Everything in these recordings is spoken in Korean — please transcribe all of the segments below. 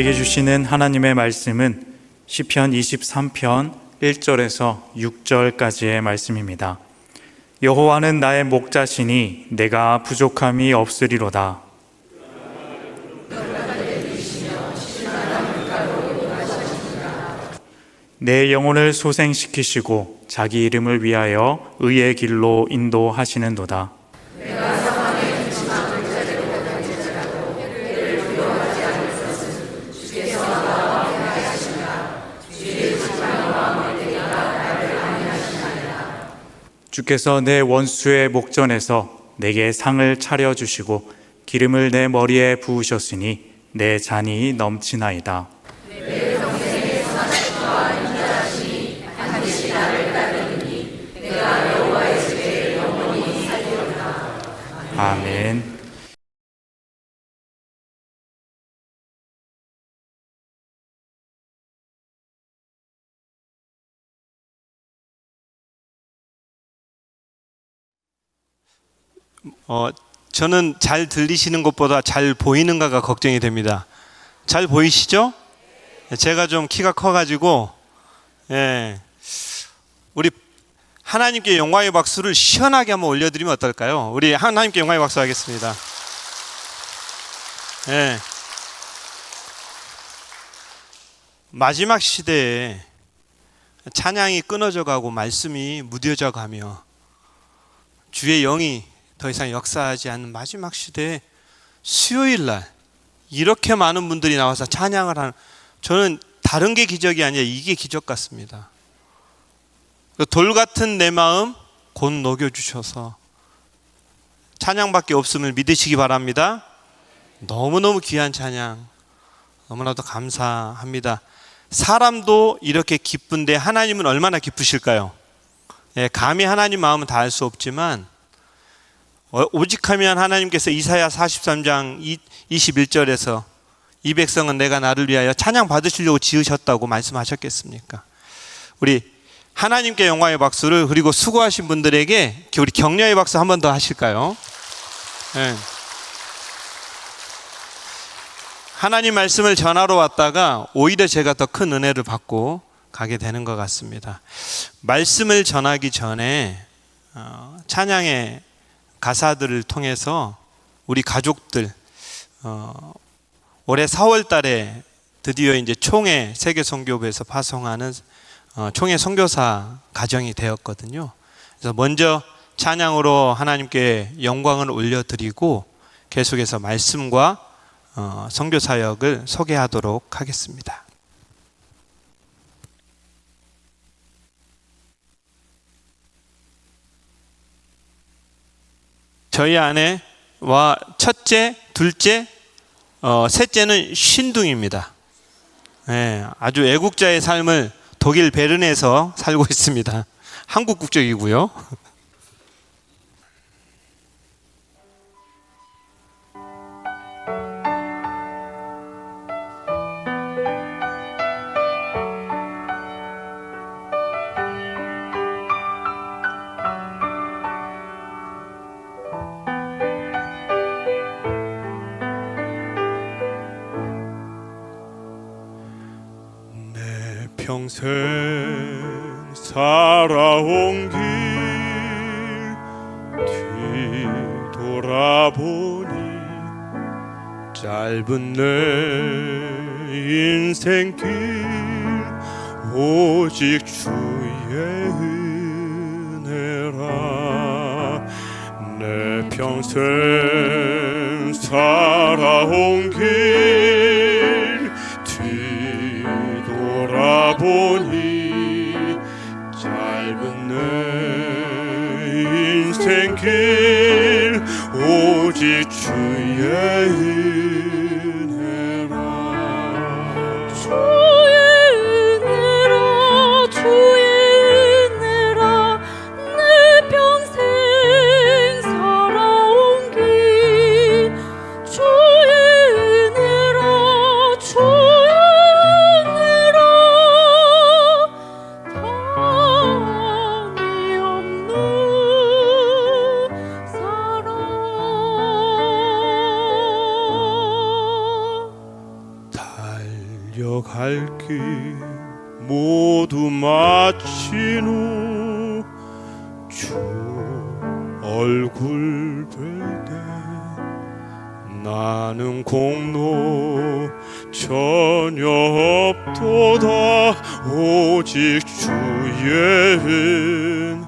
우리에게 주시는 하나님의 말씀은 시편 23편 1절에서 6절까지의 말씀입니다. 여호와는 나의 목자시니 내가 부족함이 없으리로다. 내 영혼을 소생시키시고 자기 이름을 위하여 의의 길로 인도하시는도다. 주께서 내 원수의 목전에서 내게 상을 차려주시고 기름을 내 머리에 부으셨으니 내 잔이 넘치나이다. 아멘. 저는 잘 들리시는 것보다 잘 보이는가가 걱정이 됩니다. 잘 보이시죠? 제가 좀 키가 커가지고, 우리 하나님께 영광의 박수를 시원하게 한번 올려드리면 어떨까요? 우리 하나님께 영광의 박수 하겠습니다. 마지막 시대에 찬양이 끊어져 가고 말씀이 무뎌져 가며 주의 영이 더 이상 역사하지 않는 마지막 시대에 수요일 날 이렇게 많은 분들이 나와서 찬양을 하는, 저는 다른 게 기적이 아니라 이게 기적 같습니다. 돌 같은 내 마음 곧 녹여주셔서 찬양밖에 없음을 믿으시기 바랍니다. 너무너무 귀한 찬양, 너무나도 감사합니다. 사람도 이렇게 기쁜데 하나님은 얼마나 기쁘실까요? 감히 하나님 마음은 다 알 수 없지만 오직하면 하나님께서 이사야 43장 21절에서 이 백성은 내가 나를 위하여 찬양 받으시려고 지으셨다고 말씀하셨겠습니까? 우리 하나님께 영광의 박수를, 그리고 수고하신 분들에게 우리 격려의 박수 한 번 더 하실까요? 하나님 말씀을 전하러 왔다가 오히려 제가 더 큰 은혜를 받고 가게 되는 것 같습니다. 말씀을 전하기 전에 찬양의 가사들을 통해서 우리 가족들, 올해 4월 달에 드디어 이제 총회 세계선교부에서 파송하는 총회 선교사 가정이 되었거든요. 그래서 먼저 찬양으로 하나님께 영광을 올려드리고 계속해서 말씀과 선교 사역을 소개하도록 하겠습니다. 저희 아내와 첫째, 둘째, 셋째는 신둥입니다. 아주 애국자의 삶을 독일 베른에서 살고 있습니다. 한국 국적이고요. 평생 살아온 길 뒤돌아보니 짧은 내 인생길 오직 주의 은혜라. 내 평생 살아온 길 뒤돌아보니 짧은 내 인생길 오직 주의 은혜라. 주의 은혜라, 주의 은혜라. 내 평생 살아온 길 주의 은혜라, 주의 은혜라. 담이 없는 달려갈 길 모두 마친 후 주 얼굴 뵐 때 나는 공로 전혀 없도다 오직 주의 은혜라.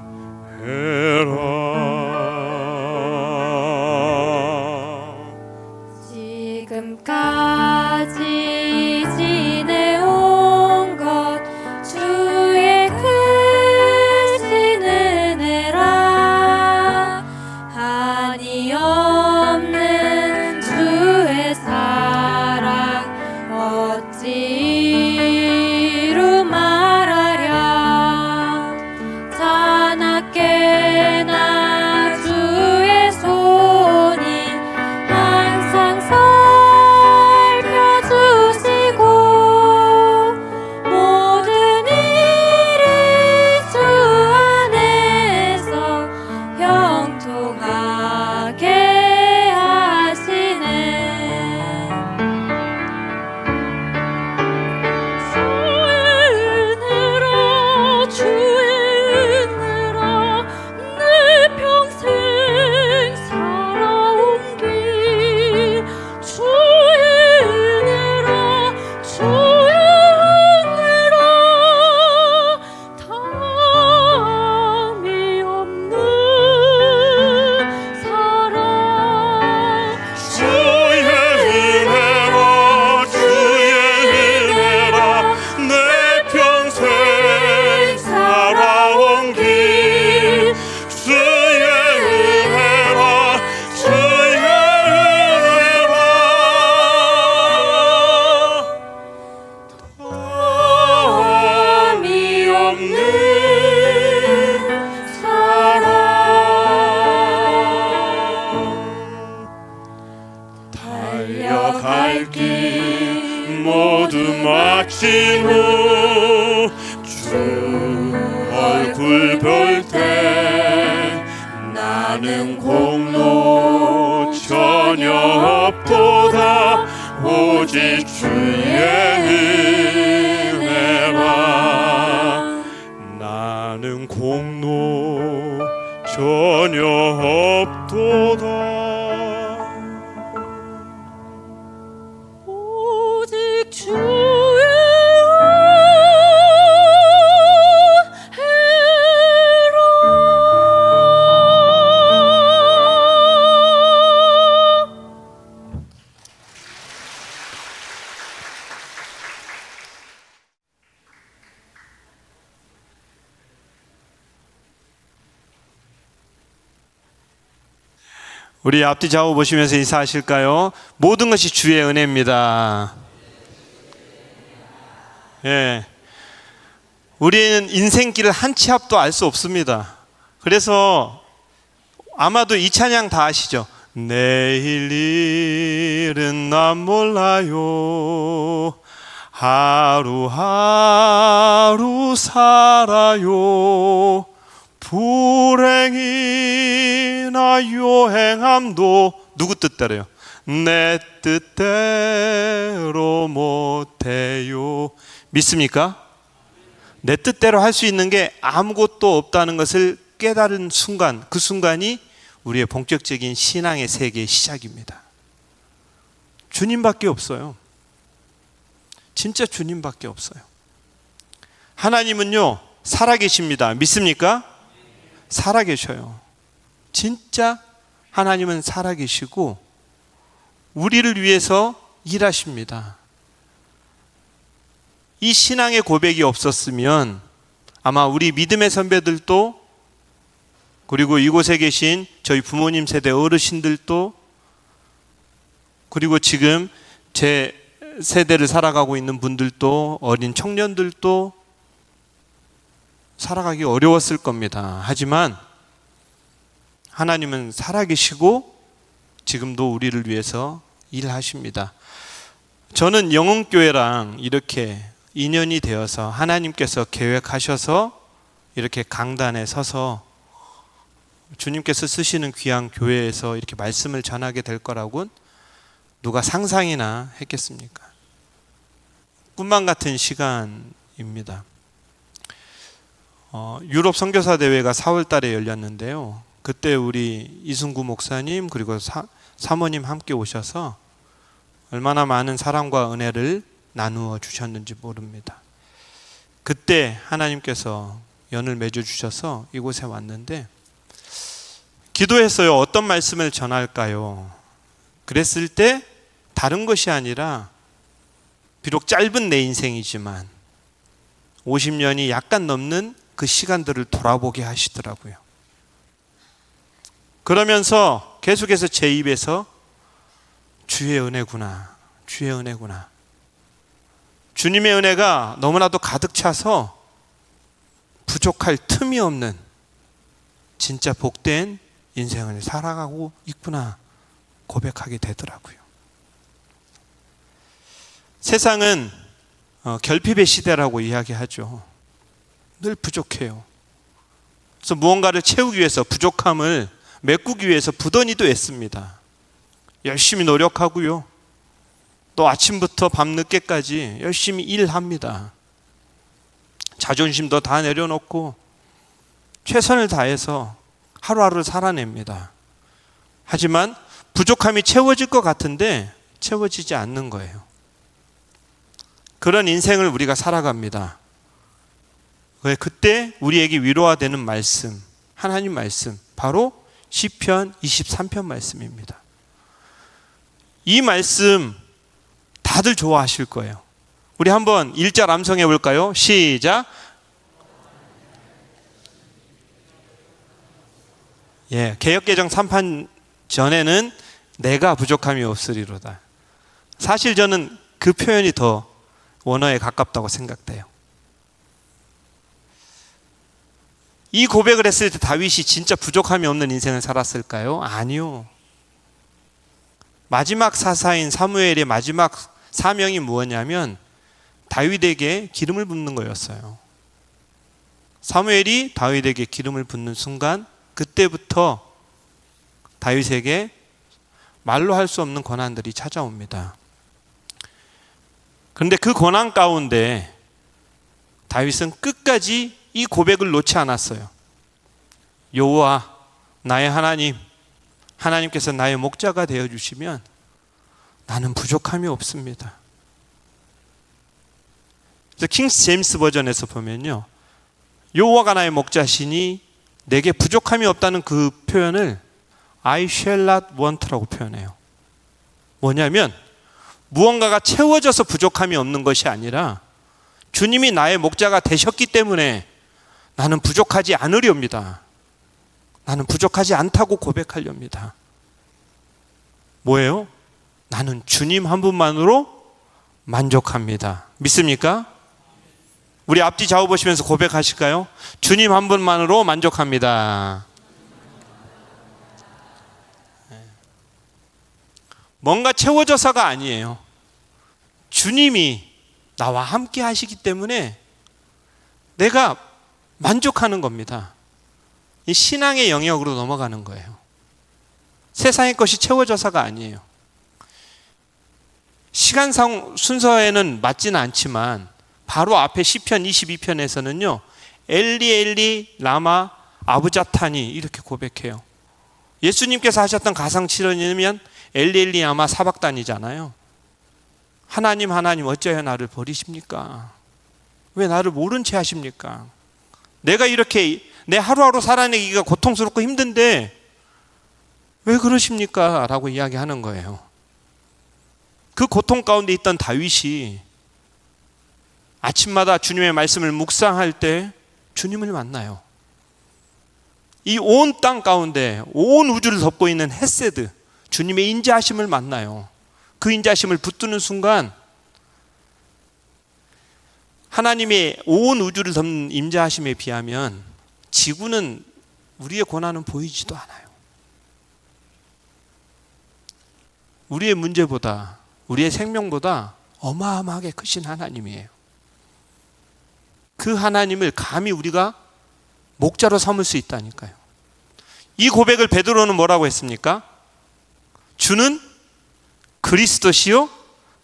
지금까지 지내온 것 주의 크신 은혜라. 한이 없는 주의 사랑 어찌 이루 말하랴. 자나깨나 주의 손이 항상 살펴주시고 모든 일이 주 안에서 형통하게 하시네. 주의 은혜라 내 평생 살아온 길. 주의 은혜라 주의 은혜라 담이 없는 사랑. 주의 은혜라 주의 은혜라 내 평생 살아온 길 주의 은혜라 주의 은혜라 담이 없는 사랑. 달려갈 길 모두 마친 후 주 얼굴 볼 때 나는 공로 전혀 없도다 오직 주의 은혜라. 나는 공로 전혀 없도다 오직 주의 은혜라. 우리 앞뒤 좌우 보시면서 인사하실까요? 모든 것이 주의 은혜입니다. 예. 우리는 인생길을 한 치 앞도 알 수 없습니다. 그래서 아마도 이 찬양 다 아시죠? 내일 일은 난 몰라요. 하루하루 살아요. 불행이나 요행함도 누구 뜻대로요? 내 뜻대로 못해요. 믿습니까? 내 뜻대로 할 수 있는 게 아무것도 없다는 것을 깨달은 순간, 그 순간이 우리의 본격적인 신앙의 세계의 시작입니다. 주님밖에 없어요. 진짜 주님밖에 없어요. 하나님은요 살아계십니다. 믿습니까? 살아계셔요. 진짜 하나님은 살아계시고 우리를 위해서 일하십니다. 이 신앙의 고백이 없었으면 아마 우리 믿음의 선배들도 그리고 이곳에 계신 저희 부모님 세대 어르신들도 그리고 지금 제 세대를 살아가고 있는 분들도 어린 청년들도 살아가기 어려웠을 겁니다. 하지만 하나님은 살아계시고 지금도 우리를 위해서 일하십니다. 저는 영흥교회랑 이렇게 인연이 되어서 하나님께서 계획하셔서 이렇게 강단에 서서 주님께서 쓰시는 귀한 교회에서 이렇게 말씀을 전하게 될 거라고는 누가 상상이나 했겠습니까? 꿈만 같은 시간입니다. 유럽 선교사 대회가 4월 달에 열렸는데요. 그때 우리 이승구 목사님 그리고 사모님 함께 오셔서 얼마나 많은 사랑과 은혜를 나누어 주셨는지 모릅니다. 그때 하나님께서 연을 맺어 주셔서 이곳에 왔는데 기도했어요. 어떤 말씀을 전할까요? 그랬을 때 다른 것이 아니라 비록 짧은 내 인생이지만 50년이 약간 넘는 그 시간들을 돌아보게 하시더라고요. 그러면서 계속해서 제 입에서 주의 은혜구나, 주의 은혜구나. 주님의 은혜가 너무나도 가득 차서 부족할 틈이 없는 진짜 복된 인생을 살아가고 있구나 고백하게 되더라고요. 세상은 결핍의 시대라고 이야기하죠. 늘 부족해요. 그래서 무언가를 채우기 위해서 부족함을 메꾸기 위해서 부더니도 애씁니다. 열심히 노력하고요. 또 아침부터 밤늦게까지 열심히 일합니다. 자존심도 다 내려놓고 최선을 다해서 하루하루를 살아냅니다. 하지만 부족함이 채워질 것 같은데 채워지지 않는 거예요. 그런 인생을 우리가 살아갑니다. 왜 그때 우리에게 위로가 되는 말씀, 하나님 말씀, 바로 시편 23편 말씀입니다. 이 말씀 다들 좋아하실 거예요. 우리 한번 1절 암송해 볼까요? 시작. 개역개정 3판 전에는 내가 부족함이 없으리로다. 사실 저는 그 표현이 더 원어에 가깝다고 생각돼요. 이 고백을 했을 때 다윗이 진짜 부족함이 없는 인생을 살았을까요? 아니요. 마지막 사사인 사무엘의 마지막 사명이 무엇이냐면 다윗에게 기름을 붓는 거였어요. 사무엘이 다윗에게 기름을 붓는 순간 그때부터 다윗에게 말로 할 수 없는 고난들이 찾아옵니다. 그런데 그 고난 가운데 다윗은 끝까지 이 고백을 놓지 않았어요. 여호와 나의 하나님, 하나님께서 나의 목자가 되어주시면 나는 부족함이 없습니다. 그래서 킹스 제임스 버전에서 보면요, 여호와가 나의 목자시니 내게 부족함이 없다는 그 표현을 I shall not want라고 표현해요. 뭐냐면 무언가가 채워져서 부족함이 없는 것이 아니라 주님이 나의 목자가 되셨기 때문에 나는 부족하지 않으렵니다. 나는 부족하지 않다고 고백하렵니다. 뭐예요? 나는 주님 한 분만으로 만족합니다. 믿습니까? 우리 앞뒤 좌우 보시면서 고백하실까요? 주님 한 분만으로 만족합니다. 뭔가 채워져서가 아니에요. 주님이 나와 함께 하시기 때문에 내가 만족하는 겁니다. 이 신앙의 영역으로 넘어가는 거예요. 세상의 것이 채워져서가 아니에요. 시간상 순서에는 맞지는 않지만 바로 앞에 시편 22편에서는요 엘리 엘리 라마 아부자타니 이렇게 고백해요. 예수님께서 하셨던 가상칠언이면 엘리 엘리 라마 사박단이잖아요. 하나님 하나님 어찌하여 나를 버리십니까? 왜 나를 모른 채 하십니까? 내가 이렇게 내 하루하루 살아내기가 고통스럽고 힘든데 왜 그러십니까? 라고 이야기하는 거예요. 그 고통 가운데 있던 다윗이 아침마다 주님의 말씀을 묵상할 때 주님을 만나요. 이 온 땅 가운데 온 우주를 덮고 있는 헤세드, 주님의 인자하심을 만나요. 그 인자하심을 붙드는 순간 하나님의 온 우주를 덮는 인자하심에 비하면 지구는 우리의 고난은 보이지도 않아요. 우리의 문제보다 우리의 생명보다 어마어마하게 크신 하나님이에요. 그 하나님을 감히 우리가 목자로 삼을 수 있다니까요. 이 고백을 베드로는 뭐라고 했습니까? 주는 그리스도시요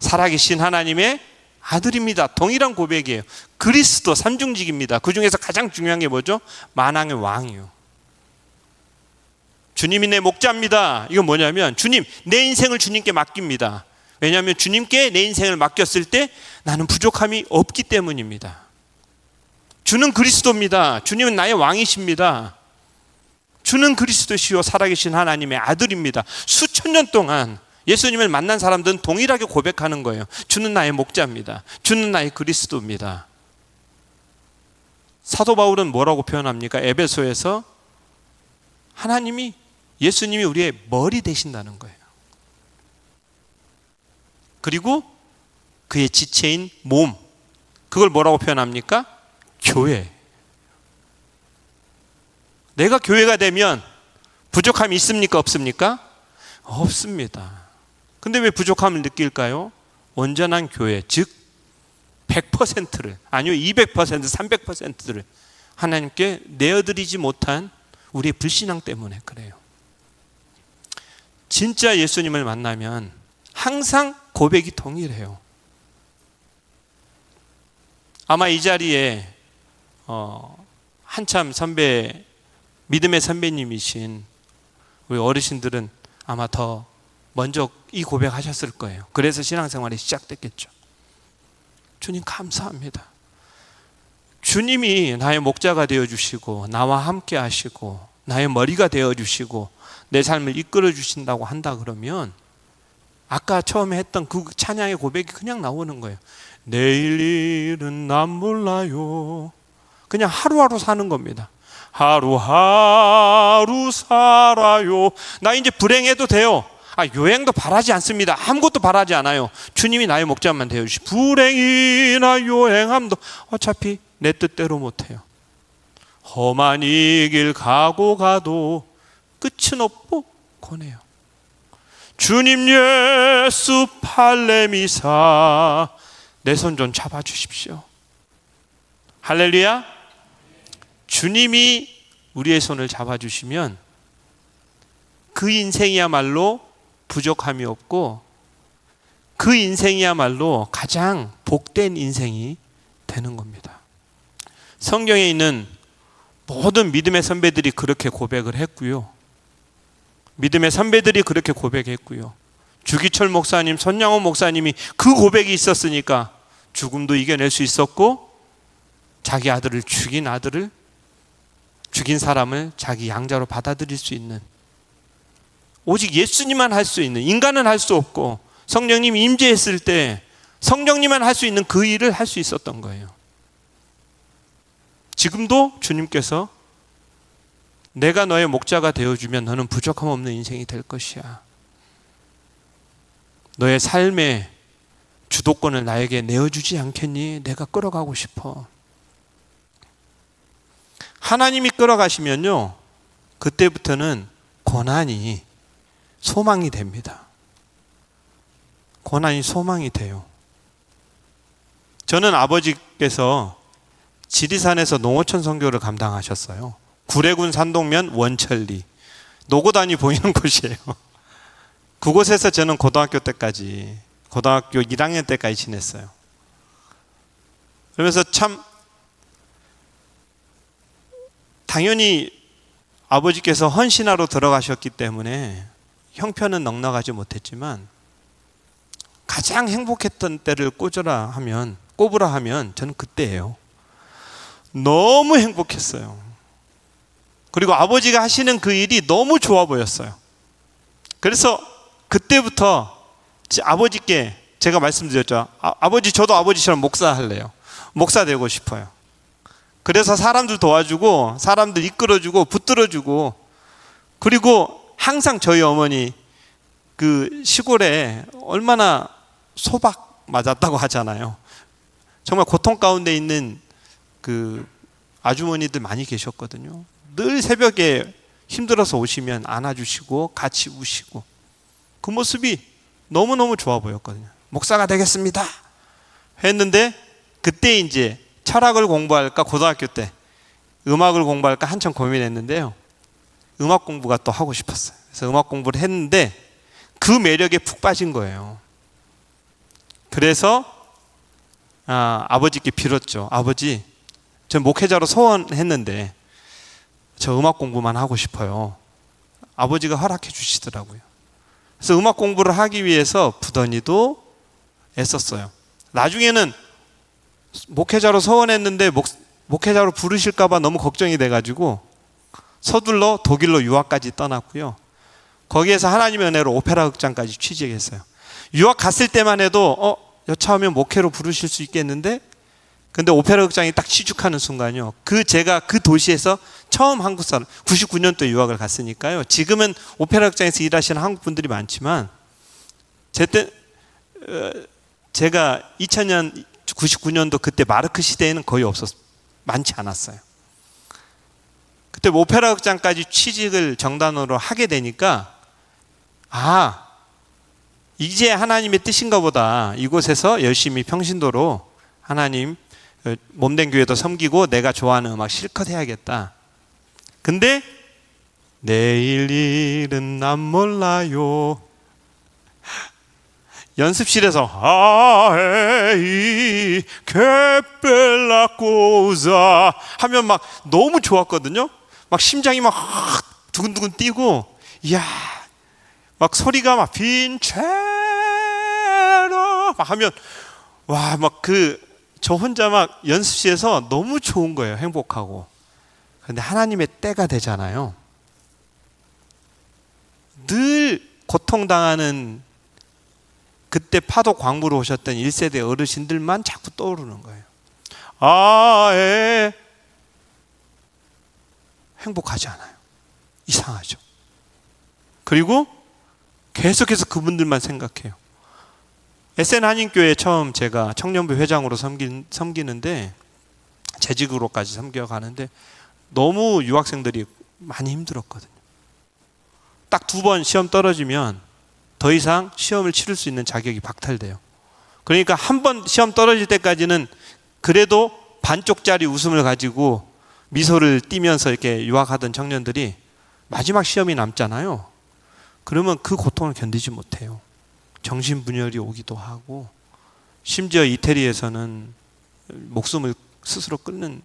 살아계신 하나님의 아들입니다. 동일한 고백이에요. 그리스도 삼중직입니다. 그 중에서 가장 중요한 게 뭐죠? 만왕의 왕이요. 주님이 내 목자입니다. 이건 뭐냐면 주님, 내 인생을 주님께 맡깁니다. 왜냐하면 주님께 내 인생을 맡겼을 때 나는 부족함이 없기 때문입니다. 주는 그리스도입니다. 주님은 나의 왕이십니다. 주는 그리스도시요 살아계신 하나님의 아들입니다. 수천 년 동안 예수님을 만난 사람들은 동일하게 고백하는 거예요. 주는 나의 목자입니다. 주는 나의 그리스도입니다. 사도 바울은 뭐라고 표현합니까? 에베소에서 하나님이, 예수님이 우리의 머리 되신다는 거예요. 그리고 그의 지체인 몸, 그걸 뭐라고 표현합니까? 교회. 내가 교회가 되면 부족함이 있습니까? 없습니까? 없습니다. 근데 왜 부족함을 느낄까요? 온전한 교회, 즉 100%를, 아니요 200%, 300%를 하나님께 내어드리지 못한 우리의 불신앙 때문에 그래요. 진짜 예수님을 만나면 항상 고백이 동일해요. 아마 이 자리에 한참 선배, 믿음의 선배님이신 우리 어르신들은 아마 더 먼저 이 고백하셨을 거예요. 그래서 신앙생활이 시작됐겠죠. 주님 감사합니다. 주님이 나의 목자가 되어주시고 나와 함께 하시고 나의 머리가 되어주시고 내 삶을 이끌어 주신다고 한다 그러면 아까 처음에 했던 그 찬양의 고백이 그냥 나오는 거예요. 내일 일은 난 몰라요. 그냥 하루하루 사는 겁니다. 하루하루 살아요. 나 이제 불행해도 돼요. 요행도 바라지 않습니다. 아무것도 바라지 않아요. 주님이 나의 목자만 되어주시. 불행이나 요행함도 어차피 내 뜻대로 못해요. 험한 이 길 가도 끝은 없고 고네요. 주님 예수 팔레미사 내 손 좀 잡아주십시오. 할렐루야. 주님이 우리의 손을 잡아주시면 그 인생이야말로 부족함이 없고 그 인생이야말로 가장 복된 인생이 되는 겁니다. 성경에 있는 모든 믿음의 선배들이 그렇게 고백을 했고요. 믿음의 선배들이 그렇게 고백했고요. 주기철 목사님, 손양호 목사님이 그 고백이 있었으니까 죽음도 이겨낼 수 있었고 자기 아들을 죽인 사람을 자기 양자로 받아들일 수 있는, 오직 예수님만 할 수 있는, 인간은 할 수 없고 성령님이 임재했을 때 성령님만 할 수 있는 그 일을 할 수 있었던 거예요. 지금도 주님께서 내가 너의 목자가 되어주면 너는 부족함 없는 인생이 될 것이야. 너의 삶의 주도권을 나에게 내어주지 않겠니? 내가 끌어가고 싶어. 하나님이 끌어가시면요, 그때부터는 고난이 소망이 됩니다. 고난이 소망이 돼요. 저는 아버지께서 지리산에서 농어촌 선교를 감당하셨어요. 구례군 산동면 원천리 노고단이 보이는 곳이에요. 그곳에서 저는 고등학교 1학년 때까지 지냈어요. 그러면서 참 당연히 아버지께서 헌신하러 들어가셨기 때문에 형편은 넉넉하지 못했지만 가장 행복했던 때를 꼽으라 하면 저는 그때예요. 너무 행복했어요. 그리고 아버지가 하시는 그 일이 너무 좋아 보였어요. 그래서 그때부터 아버지께 제가 말씀드렸죠. 아버지, 저도 아버지처럼 목사 할래요. 목사 되고 싶어요. 그래서 사람들 도와주고 사람들 이끌어주고 붙들어주고, 그리고 항상 저희 어머니 그 시골에 얼마나 소박 맞았다고 하잖아요. 정말 고통 가운데 있는 그 아주머니들 많이 계셨거든요. 늘 새벽에 힘들어서 오시면 안아주시고 같이 우시고, 그 모습이 너무너무 좋아 보였거든요. 목사가 되겠습니다 했는데 그때 이제 철학을 공부할까, 고등학교 때 음악을 공부할까 한참 고민했는데요, 음악 공부가 또 하고 싶었어요. 그래서 음악 공부를 했는데 그 매력에 푹 빠진 거예요. 그래서 아버지께 빌었죠. 아버지, 전 목회자로 소원했는데 저 음악 공부만 하고 싶어요. 아버지가 허락해 주시더라고요. 그래서 음악 공부를 하기 위해서 부더니도 애썼어요. 나중에는 목회자로 소원했는데 목회자로 부르실까 봐 너무 걱정이 돼가지고 서둘러 독일로 유학까지 떠났고요. 거기에서 하나님의 은혜로 오페라 극장까지 취직했어요. 유학 갔을 때만 해도 여차하면 목회로 부르실 수 있겠는데, 근데 오페라 극장이 딱 취직하는 순간요, 제가 그 도시에서 처음 한국 사람, 99년도에 유학을 갔으니까요. 지금은 오페라 극장에서 일하시는 한국 분들이 많지만 제가 2000년 99년도 그때 마르크 시대에는 거의 많지 않았어요. 그때 오페라 극장까지 취직을 정단으로 하게 되니까 이제 하나님의 뜻인가 보다. 이곳에서 열심히 평신도로 하나님 몸된 교회도 섬기고 내가 좋아하는 음악 실컷 해야겠다. 근데 내일 일은 난 몰라요. 연습실에서 아에이 케벨라 꼬자 하면 막 너무 좋았거든요. 막 심장이 막 두근두근 뛰고, 이야, 막 소리가 막 빈체로 막 하면 와, 막 저 혼자 막 연습실에서 너무 좋은 거예요. 행복하고. 근데 하나님의 때가 되잖아요. 늘 고통당하는 그때 파도 광부로 오셨던 1세대 어르신들만 자꾸 떠오르는 거예요. 행복하지 않아요. 이상하죠. 그리고 계속해서 그분들만 생각해요. SN 한인교회 처음 제가 청년부 회장으로 섬기는데, 재직으로까지 섬겨가는데 너무 유학생들이 많이 힘들었거든요. 딱 2번 시험 떨어지면 더 이상 시험을 치를 수 있는 자격이 박탈돼요. 그러니까 한 번 시험 떨어질 때까지는 그래도 반쪽짜리 웃음을 가지고 미소를 띠면서 이렇게 유학하던 청년들이 마지막 시험이 남잖아요. 그러면 그 고통을 견디지 못해요. 정신분열이 오기도 하고, 심지어 이태리에서는 목숨을 스스로 끊는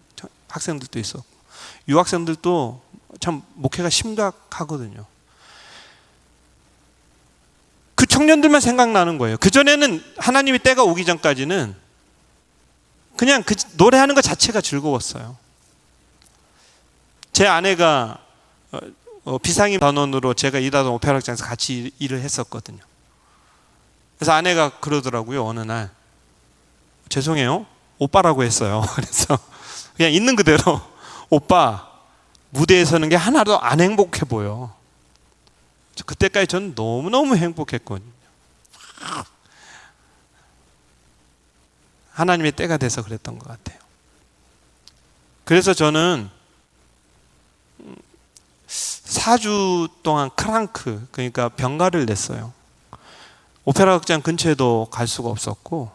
학생들도 있었고, 유학생들도 참 목회가 심각하거든요. 그 청년들만 생각나는 거예요. 그전에는 하나님의 때가 오기 전까지는 그냥 그 노래하는 것 자체가 즐거웠어요. 제 아내가 비상임 단원으로 제가 일하던 오페라 극장에서 같이 일을 했었거든요. 그래서 아내가 그러더라고요. 어느 날, 죄송해요, 오빠라고 했어요. 그래서 그냥 있는 그대로 오빠, 무대에 서는 게 하나도 안 행복해 보여. 그때까지 저는 너무너무 행복했거든요. 하나님의 때가 돼서 그랬던 것 같아요. 그래서 저는 4주 동안 크랑크, 그러니까 병가를 냈어요. 오페라 극장 근처에도 갈 수가 없었고,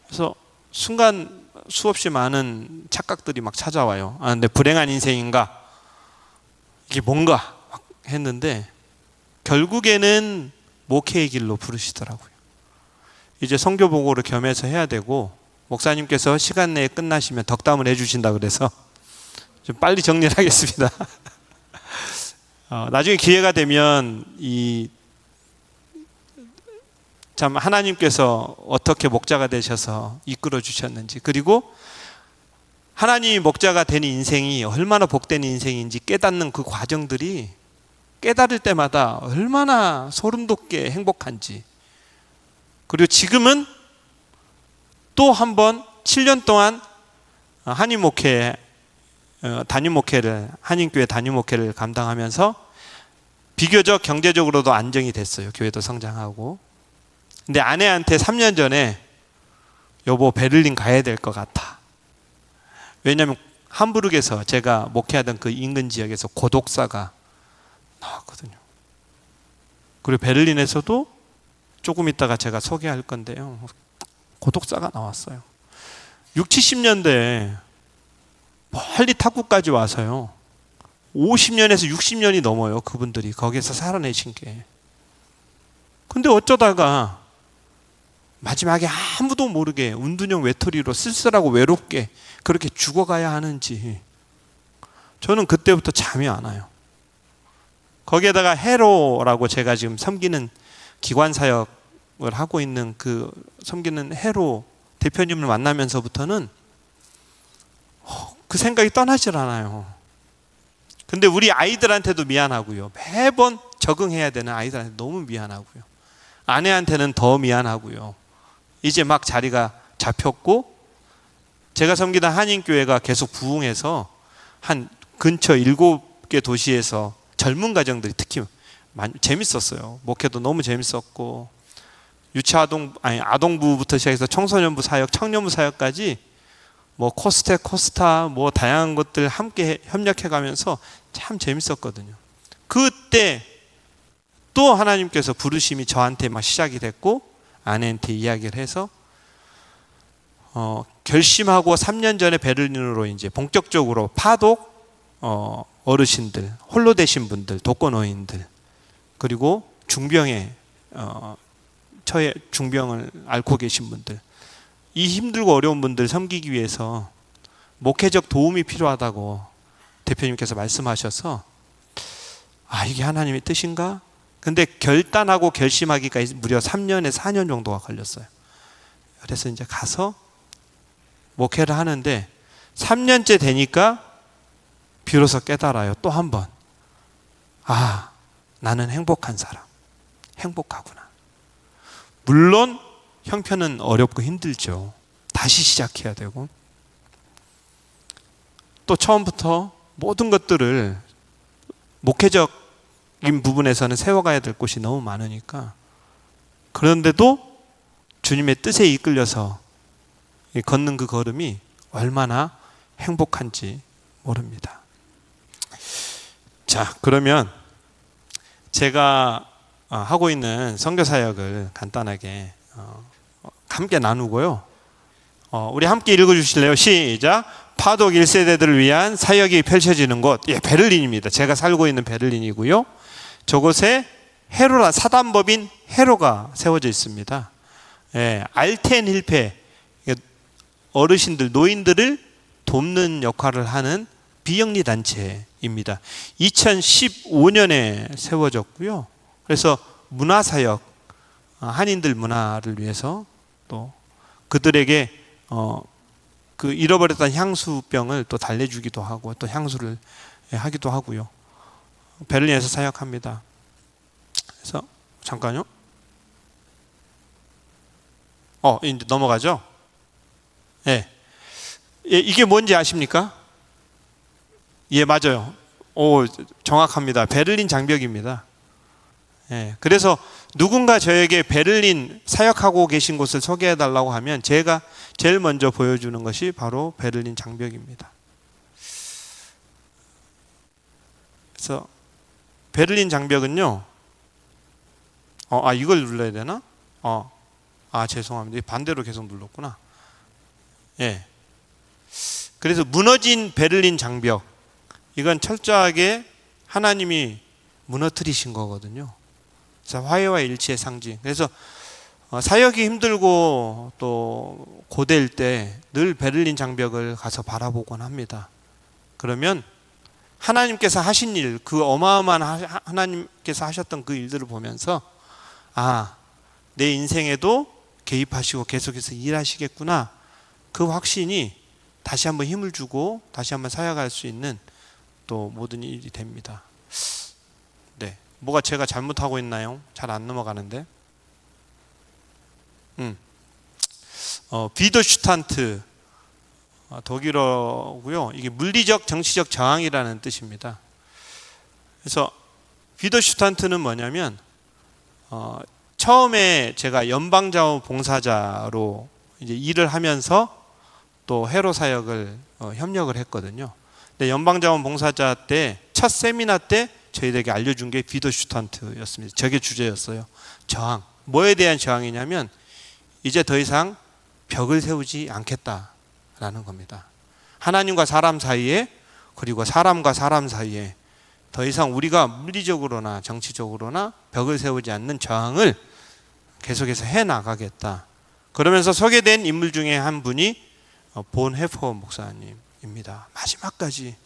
그래서 순간 수없이 많은 착각들이 막 찾아와요. 근데 불행한 인생인가? 이게 뭔가? 막 했는데 결국에는 목회의 길로 부르시더라고요. 이제 선교 보고를 겸해서 해야 되고, 목사님께서 시간 내에 끝나시면 덕담을 해주신다 그래서 좀 빨리 정리를 하겠습니다. 나중에 기회가 되면 참 하나님께서 어떻게 목자가 되셔서 이끌어 주셨는지, 그리고 하나님이 목자가 되는 인생이 얼마나 복된 인생인지 깨닫는 그 과정들이 깨달을 때마다 얼마나 소름 돋게 행복한지, 그리고 지금은 또 한 번 7년 동안 한인 목회, 단임 목회를, 한인교회 단임 목회를 감당하면서 비교적 경제적으로도 안정이 됐어요. 교회도 성장하고. 근데 아내한테 3년 전에 여보, 베를린 가야 될 것 같아. 왜냐하면 함부르크에서 제가 목회하던 그 인근 지역에서 고독사가 나왔거든요. 그리고 베를린에서도 조금 있다가 제가 소개할 건데요, 고독사가 나왔어요. 60, 70년대에 멀리 탁구까지 와서요, 50년에서 60년이 넘어요. 그분들이 거기에서 살아내신 게. 근데 어쩌다가 마지막에 아무도 모르게 운둔형 외톨이로 쓸쓸하고 외롭게 그렇게 죽어가야 하는지 저는 그때부터 잠이 안 와요. 거기에다가 헤로라고 제가 지금 섬기는 기관 사역을 하고 있는 그 섬기는 헤로 대표님을 만나면서부터는 그 생각이 떠나질 않아요. 근데 우리 아이들한테도 미안하고요. 매번 적응해야 되는 아이들한테 너무 미안하고요. 아내한테는 더 미안하고요. 이제 막 자리가 잡혔고 제가 섬기던 한인교회가 계속 부흥해서 한 근처 7개 도시에서 젊은 가정들이 특히 많이 재밌었어요. 목회도 너무 재밌었고 아동부부터 시작해서 청소년부 사역, 청년부 사역까지 뭐 코스타 뭐 다양한 것들 함께 협력해 가면서 참 재밌었거든요. 그때 또 하나님께서 부르심이 저한테 막 시작이 됐고 아내한테 이야기를 해서 결심하고 3년 전에 베를린으로 이제 본격적으로 파독 어르신들, 홀로 되신 분들, 독거노인들 그리고 중병에 처해 중병을 앓고 계신 분들 이 힘들고 어려운 분들 섬기기 위해서 목회적 도움이 필요하다고 대표님께서 말씀하셔서 이게 하나님의 뜻인가? 근데 결단하고 결심하기까지 무려 3년에서 4년 정도가 걸렸어요. 그래서 이제 가서 목회를 하는데 3년째 되니까 비로소 깨달아요. 또 한 번. 나는 행복한 사람. 행복하구나. 물론 형편은 어렵고 힘들죠. 다시 시작해야 되고 또 처음부터 모든 것들을 목회적인 부분에서는 세워가야 될 곳이 너무 많으니까 그런데도 주님의 뜻에 이끌려서 걷는 그 걸음이 얼마나 행복한지 모릅니다. 자, 그러면 제가 하고 있는 선교사역을 간단하게 함께 나누고요. 우리 함께 읽어주실래요? 시작. 파독 1세대들을 위한 사역이 펼쳐지는 곳, 베를린입니다. 제가 살고 있는 베를린이고요. 저곳에 헤로라 사단법인 헤로가 세워져 있습니다. 알텐 힐페 어르신들, 노인들을 돕는 역할을 하는 비영리 단체입니다. 2015년에 세워졌고요. 그래서 문화사역, 한인들 문화를 위해서 또 그들에게 그 잃어버렸던 향수병을 또 달래주기도 하고 또 향수를 하기도 하고요. 베를린에서 사역합니다. 그래서 잠깐요. 이제 넘어가죠. 이게 뭔지 아십니까? 맞아요. 정확합니다. 베를린 장벽입니다. 그래서 누군가 저에게 베를린 사역하고 계신 곳을 소개해 달라고 하면 제가 제일 먼저 보여주는 것이 바로 베를린 장벽입니다. 그래서 베를린 장벽은요. 이걸 눌러야 되나? 죄송합니다. 반대로 계속 눌렀구나. 그래서 무너진 베를린 장벽, 이건 철저하게 하나님이 무너뜨리신 거거든요. 그래서 화해와 일치의 상징. 그래서 사역이 힘들고 또 고될 때 늘 베를린 장벽을 가서 바라보곤 합니다. 그러면 하나님께서 하신 일, 그 어마어마한 하나님께서 하셨던 그 일들을 보면서 내 인생에도 개입하시고 계속해서 일하시겠구나, 그 확신이 다시 한번 힘을 주고 다시 한번 사역할 수 있는 또 모든 일이 됩니다. 뭐가 제가 잘못하고 있나요? 잘 안 넘어가는데. 비더슈탄트, 독일어고요. 이게 물리적 정치적 저항이라는 뜻입니다. 그래서 비더슈탄트는 뭐냐면 처음에 제가 연방자원봉사자로 이제 일을 하면서 또 헤로 사역을 협력을 했거든요. 근데 연방자원봉사자 때 첫 세미나 때 저희들에게 알려준 게 비더슈탄트였습니다. 저게 주제였어요. 저항. 뭐에 대한 저항이냐면 이제 더 이상 벽을 세우지 않겠다라는 겁니다. 하나님과 사람 사이에, 그리고 사람과 사람 사이에 더 이상 우리가 물리적으로나 정치적으로나 벽을 세우지 않는 저항을 계속해서 해나가겠다. 그러면서 소개된 인물 중에 한 분이 본 헤퍼 목사님입니다. 마지막까지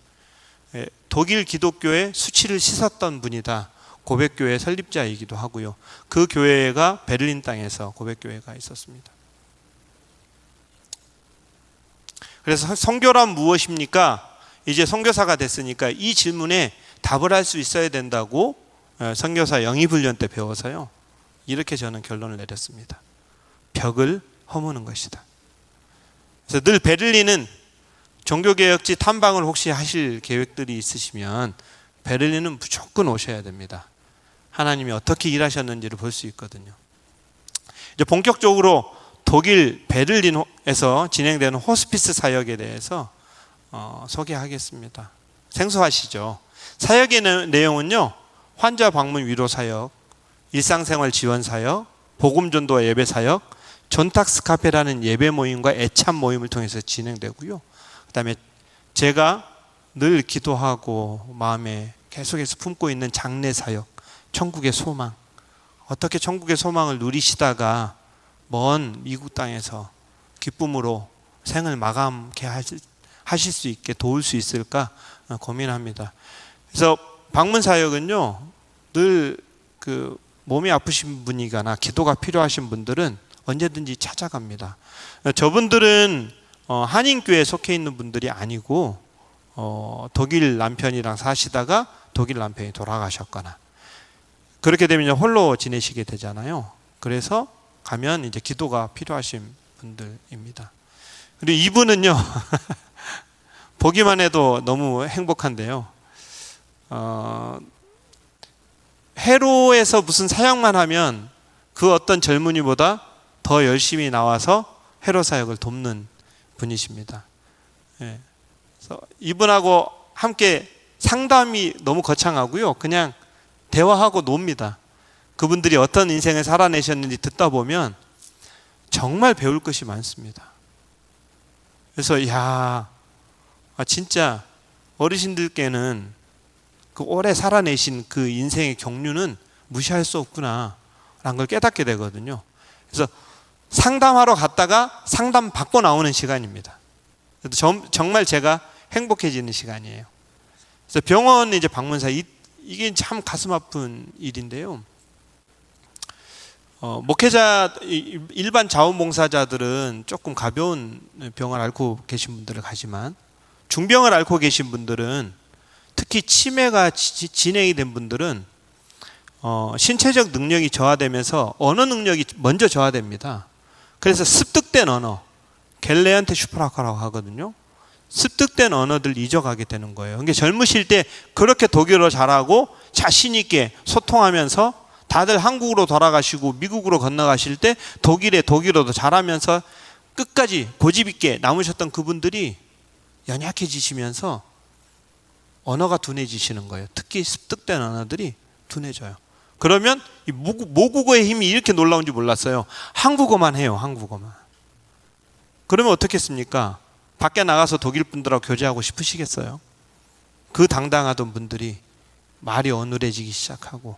독일 기독교의 수치를 씻었던 분이다. 고백교회 설립자이기도 하고요. 그 교회가 베를린 땅에서 고백교회가 있었습니다. 그래서 선교란 무엇입니까? 이제 선교사가 됐으니까 이 질문에 답을 할 수 있어야 된다고 선교사 영입훈련 때 배워서요. 이렇게 저는 결론을 내렸습니다. 벽을 허무는 것이다. 그래서 늘 베를린은 종교개혁지 탐방을 혹시 하실 계획들이 있으시면 베를린은 무조건 오셔야 됩니다. 하나님이 어떻게 일하셨는지를 볼 수 있거든요. 이제 본격적으로 독일 베를린에서 진행되는 호스피스 사역에 대해서 소개하겠습니다. 생소하시죠? 사역의 내용은요, 환자 방문 위로 사역, 일상생활 지원 사역, 복음전도와 예배 사역, 존탁스 카페라는 예배 모임과 애참 모임을 통해서 진행되고요. 그다음에 제가 늘 기도하고 마음에 계속해서 품고 있는 장래 사역, 천국의 소망, 어떻게 천국의 소망을 누리시다가 먼 미국 땅에서 기쁨으로 생을 마감케 하실 수 있게 도울 수 있을까 고민합니다. 그래서 방문 사역은요, 늘 그 몸이 아프신 분이거나 기도가 필요하신 분들은 언제든지 찾아갑니다. 저분들은 한인교회에 속해 있는 분들이 아니고 독일 남편이랑 사시다가 독일 남편이 돌아가셨거나 그렇게 되면 홀로 지내시게 되잖아요. 그래서 가면 이제 기도가 필요하신 분들입니다. 그리고 이분은요 보기만 해도 너무 행복한데요. 해로에서 무슨 사역만 하면 그 어떤 젊은이보다 더 열심히 나와서 해로 사역을 돕는 분이십니다. 예. 그래서 이분하고 함께 상담이 너무 거창하고요. 그냥 대화하고 놉니다. 그분들이 어떤 인생을 살아내셨는지 듣다 보면 정말 배울 것이 많습니다. 그래서 진짜 어르신들께는 그 오래 살아내신 그 인생의 경륜은 무시할 수 없구나 라는 걸 깨닫게 되거든요. 그래서 상담하러 갔다가 상담 받고 나오는 시간입니다. 정말 제가 행복해지는 시간이에요. 그래서 병원 이제 방문사 이게 참 가슴 아픈 일인데요. 목회자 일반 자원봉사자들은 조금 가벼운 병을 앓고 계신 분들을 가지만 중병을 앓고 계신 분들은 특히 치매가 진행이 된 분들은 신체적 능력이 저하되면서 언어 능력이 먼저 저하됩니다. 그래서 습득된 언어, 갤레한테 슈퍼라카라고 하거든요. 습득된 언어들 잊어가게 되는 거예요. 그러니까 젊으실 때 그렇게 독일어 잘하고 자신 있게 소통하면서 다들 한국으로 돌아가시고 미국으로 건너가실 때 독일어도 잘하면서 끝까지 고집 있게 남으셨던 그분들이 연약해지시면서 언어가 둔해지시는 거예요. 특히 습득된 언어들이 둔해져요. 그러면 이 모국어의 힘이 이렇게 놀라운지 몰랐어요. 한국어만 해요. 한국어만. 그러면 어떻겠습니까? 밖에 나가서 독일 분들하고 교제하고 싶으시겠어요? 그 당당하던 분들이 말이 어눌해지기 시작하고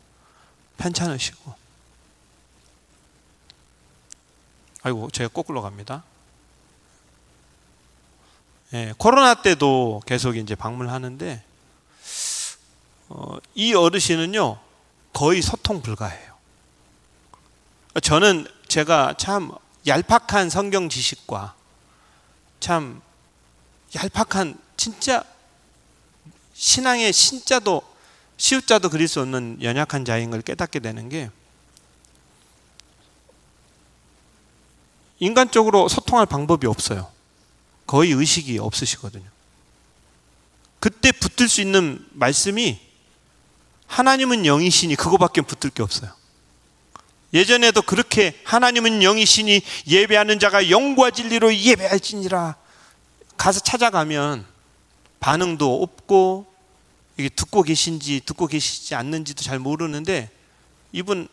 편찮으시고. 아이고, 제가 거꾸로 갑니다. 예, 코로나 때도 계속 이제 방문하는데 이 어르신은요 거의 소통 불가해요. 저는 제가 참 얄팍한 성경 지식과 참 얄팍한 진짜 신앙의 신자도 시우자도 그릴 수 없는 연약한 자인 걸 깨닫게 되는 게 인간적으로 소통할 방법이 없어요. 거의 의식이 없으시거든요. 그때 붙들 수 있는 말씀이 하나님은 영이시니 그거밖에 붙들 게 없어요. 예전에도 그렇게 하나님은 영이시니 예배하는 자가 영과 진리로 예배할지니라 가서 찾아가면 반응도 없고 이게 듣고 계신지 듣고 계시지 않는지도 잘 모르는데 이분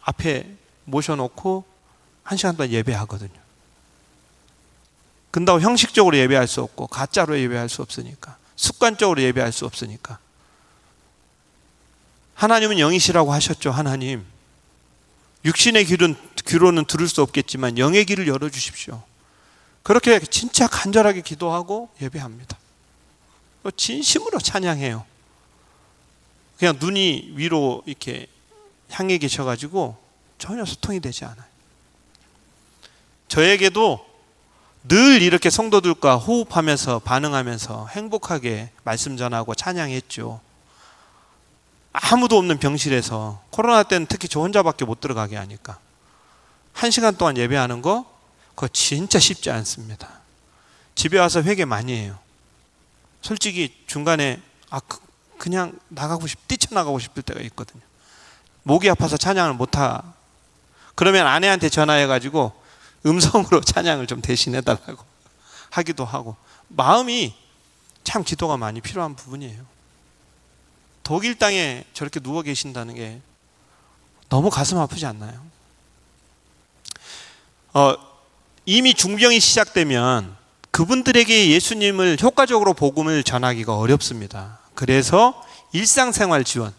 앞에 모셔놓고 1시간 동안 예배하거든요. 근다고 형식적으로 예배할 수 없고 가짜로 예배할 수 없으니까 습관적으로 예배할 수 없으니까 하나님은 영이시라고 하셨죠. 하나님 육신의 귀로는 들을 수 없겠지만 영의 귀를 열어주십시오. 그렇게 진짜 간절하게 기도하고 예배합니다. 또 진심으로 찬양해요. 그냥 눈이 위로 이렇게 향해 계셔가지고 전혀 소통이 되지 않아요. 저에게도 늘 이렇게 성도들과 호흡하면서 반응하면서 행복하게 말씀 전하고 찬양했죠. 아무도 없는 병실에서 코로나 때는 특히 저 혼자밖에 못 들어가게 하니까 1시간 동안 예배하는 거 그거 진짜 쉽지 않습니다. 집에 와서 회개 많이 해요. 솔직히 중간에 그냥 뛰쳐나가고 싶을 때가 있거든요. 목이 아파서 찬양을 못하. 그러면 아내한테 전화해가지고 음성으로 찬양을 좀 대신해달라고 하기도 하고. 마음이 참 기도가 많이 필요한 부분이에요. 독일 땅에 저렇게 누워 계신다는 게 너무 가슴 아프지 않나요? 이미 중병이 시작되면 그분들에게 예수님을 효과적으로 복음을 전하기가 어렵습니다. 그래서 일상생활 지원,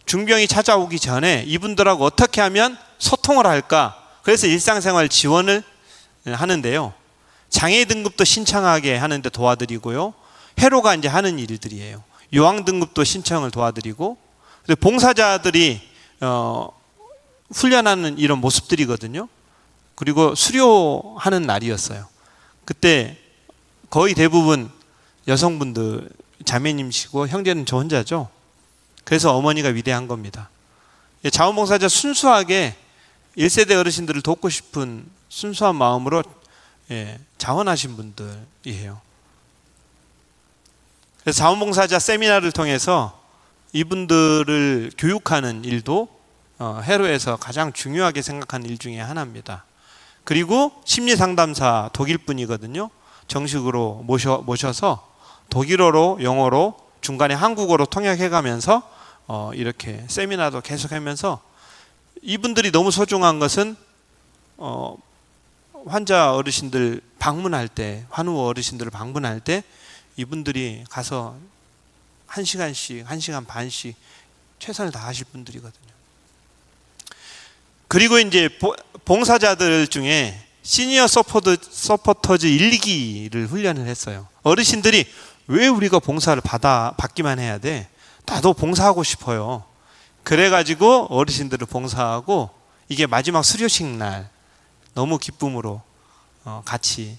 중병이 찾아오기 전에 이분들하고 어떻게 하면 소통을 할까? 그래서 일상생활 지원을 하는데요. 장애 등급도 신청하게 하는데 도와드리고요. 회로가 이제 하는 일들이에요. 요양 등급도 신청을 도와드리고, 봉사자들이 훈련하는 이런 모습들이거든요. 그리고 수료하는 날이었어요. 그때 거의 대부분 여성분들, 자매님이시고 형제는 저 혼자죠. 그래서 어머니가 위대한 겁니다. 자원봉사자 순수하게 1세대 어르신들을 돕고 싶은 순수한 마음으로 자원하신 분들이에요. 그래서 자원봉사자 세미나를 통해서 이분들을 교육하는 일도 해로에서 가장 중요하게 생각하는 일 중에 하나입니다. 그리고 심리상담사 독일 분이거든요. 정식으로 모셔서 독일어로 영어로 중간에 한국어로 통역해가면서 이렇게 세미나도 계속하면서 이분들이 너무 소중한 것은 환자 어르신들 방문할 때, 환우 어르신들을 방문할 때 이분들이 가서 1시간씩, 1시간 반씩 최선을 다하실 분들이거든요. 그리고 이제 봉사자들 중에 시니어 서포터즈 1, 2기를 훈련을 했어요. 어르신들이 왜 우리가 봉사를 받기만 해야 돼? 나도 봉사하고 싶어요. 그래가지고 어르신들을 봉사하고 이게 마지막 수료식 날 너무 기쁨으로 같이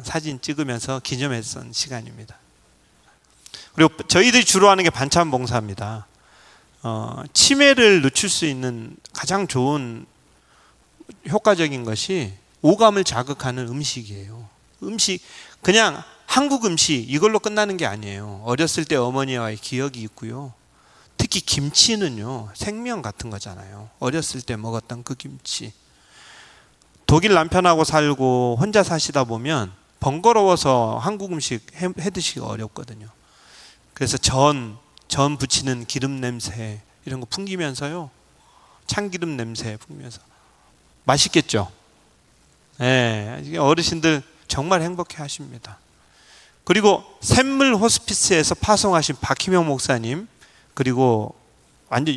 사진 찍으면서 기념했던 시간입니다. 그리고 저희들이 주로 하는 게 반찬 봉사입니다. 치매를 늦출 수 있는 가장 좋은 효과적인 것이 오감을 자극하는 음식이에요. 그냥 한국 음식 이걸로 끝나는 게 아니에요. 어렸을 때 어머니와의 기억이 있고요. 특히 김치는요, 생명 같은 거잖아요. 어렸을 때 먹었던 그 김치. 독일 남편하고 살고 혼자 사시다 보면 번거로워서 한국 음식 해 드시기가 어렵거든요. 그래서 전 부치는 기름 냄새 이런 거 풍기면서요. 참기름 냄새 풍기면서 맛있겠죠? 네, 어르신들 정말 행복해 하십니다. 그리고 샘물 호스피스에서 파송하신 박희명 목사님, 그리고 완전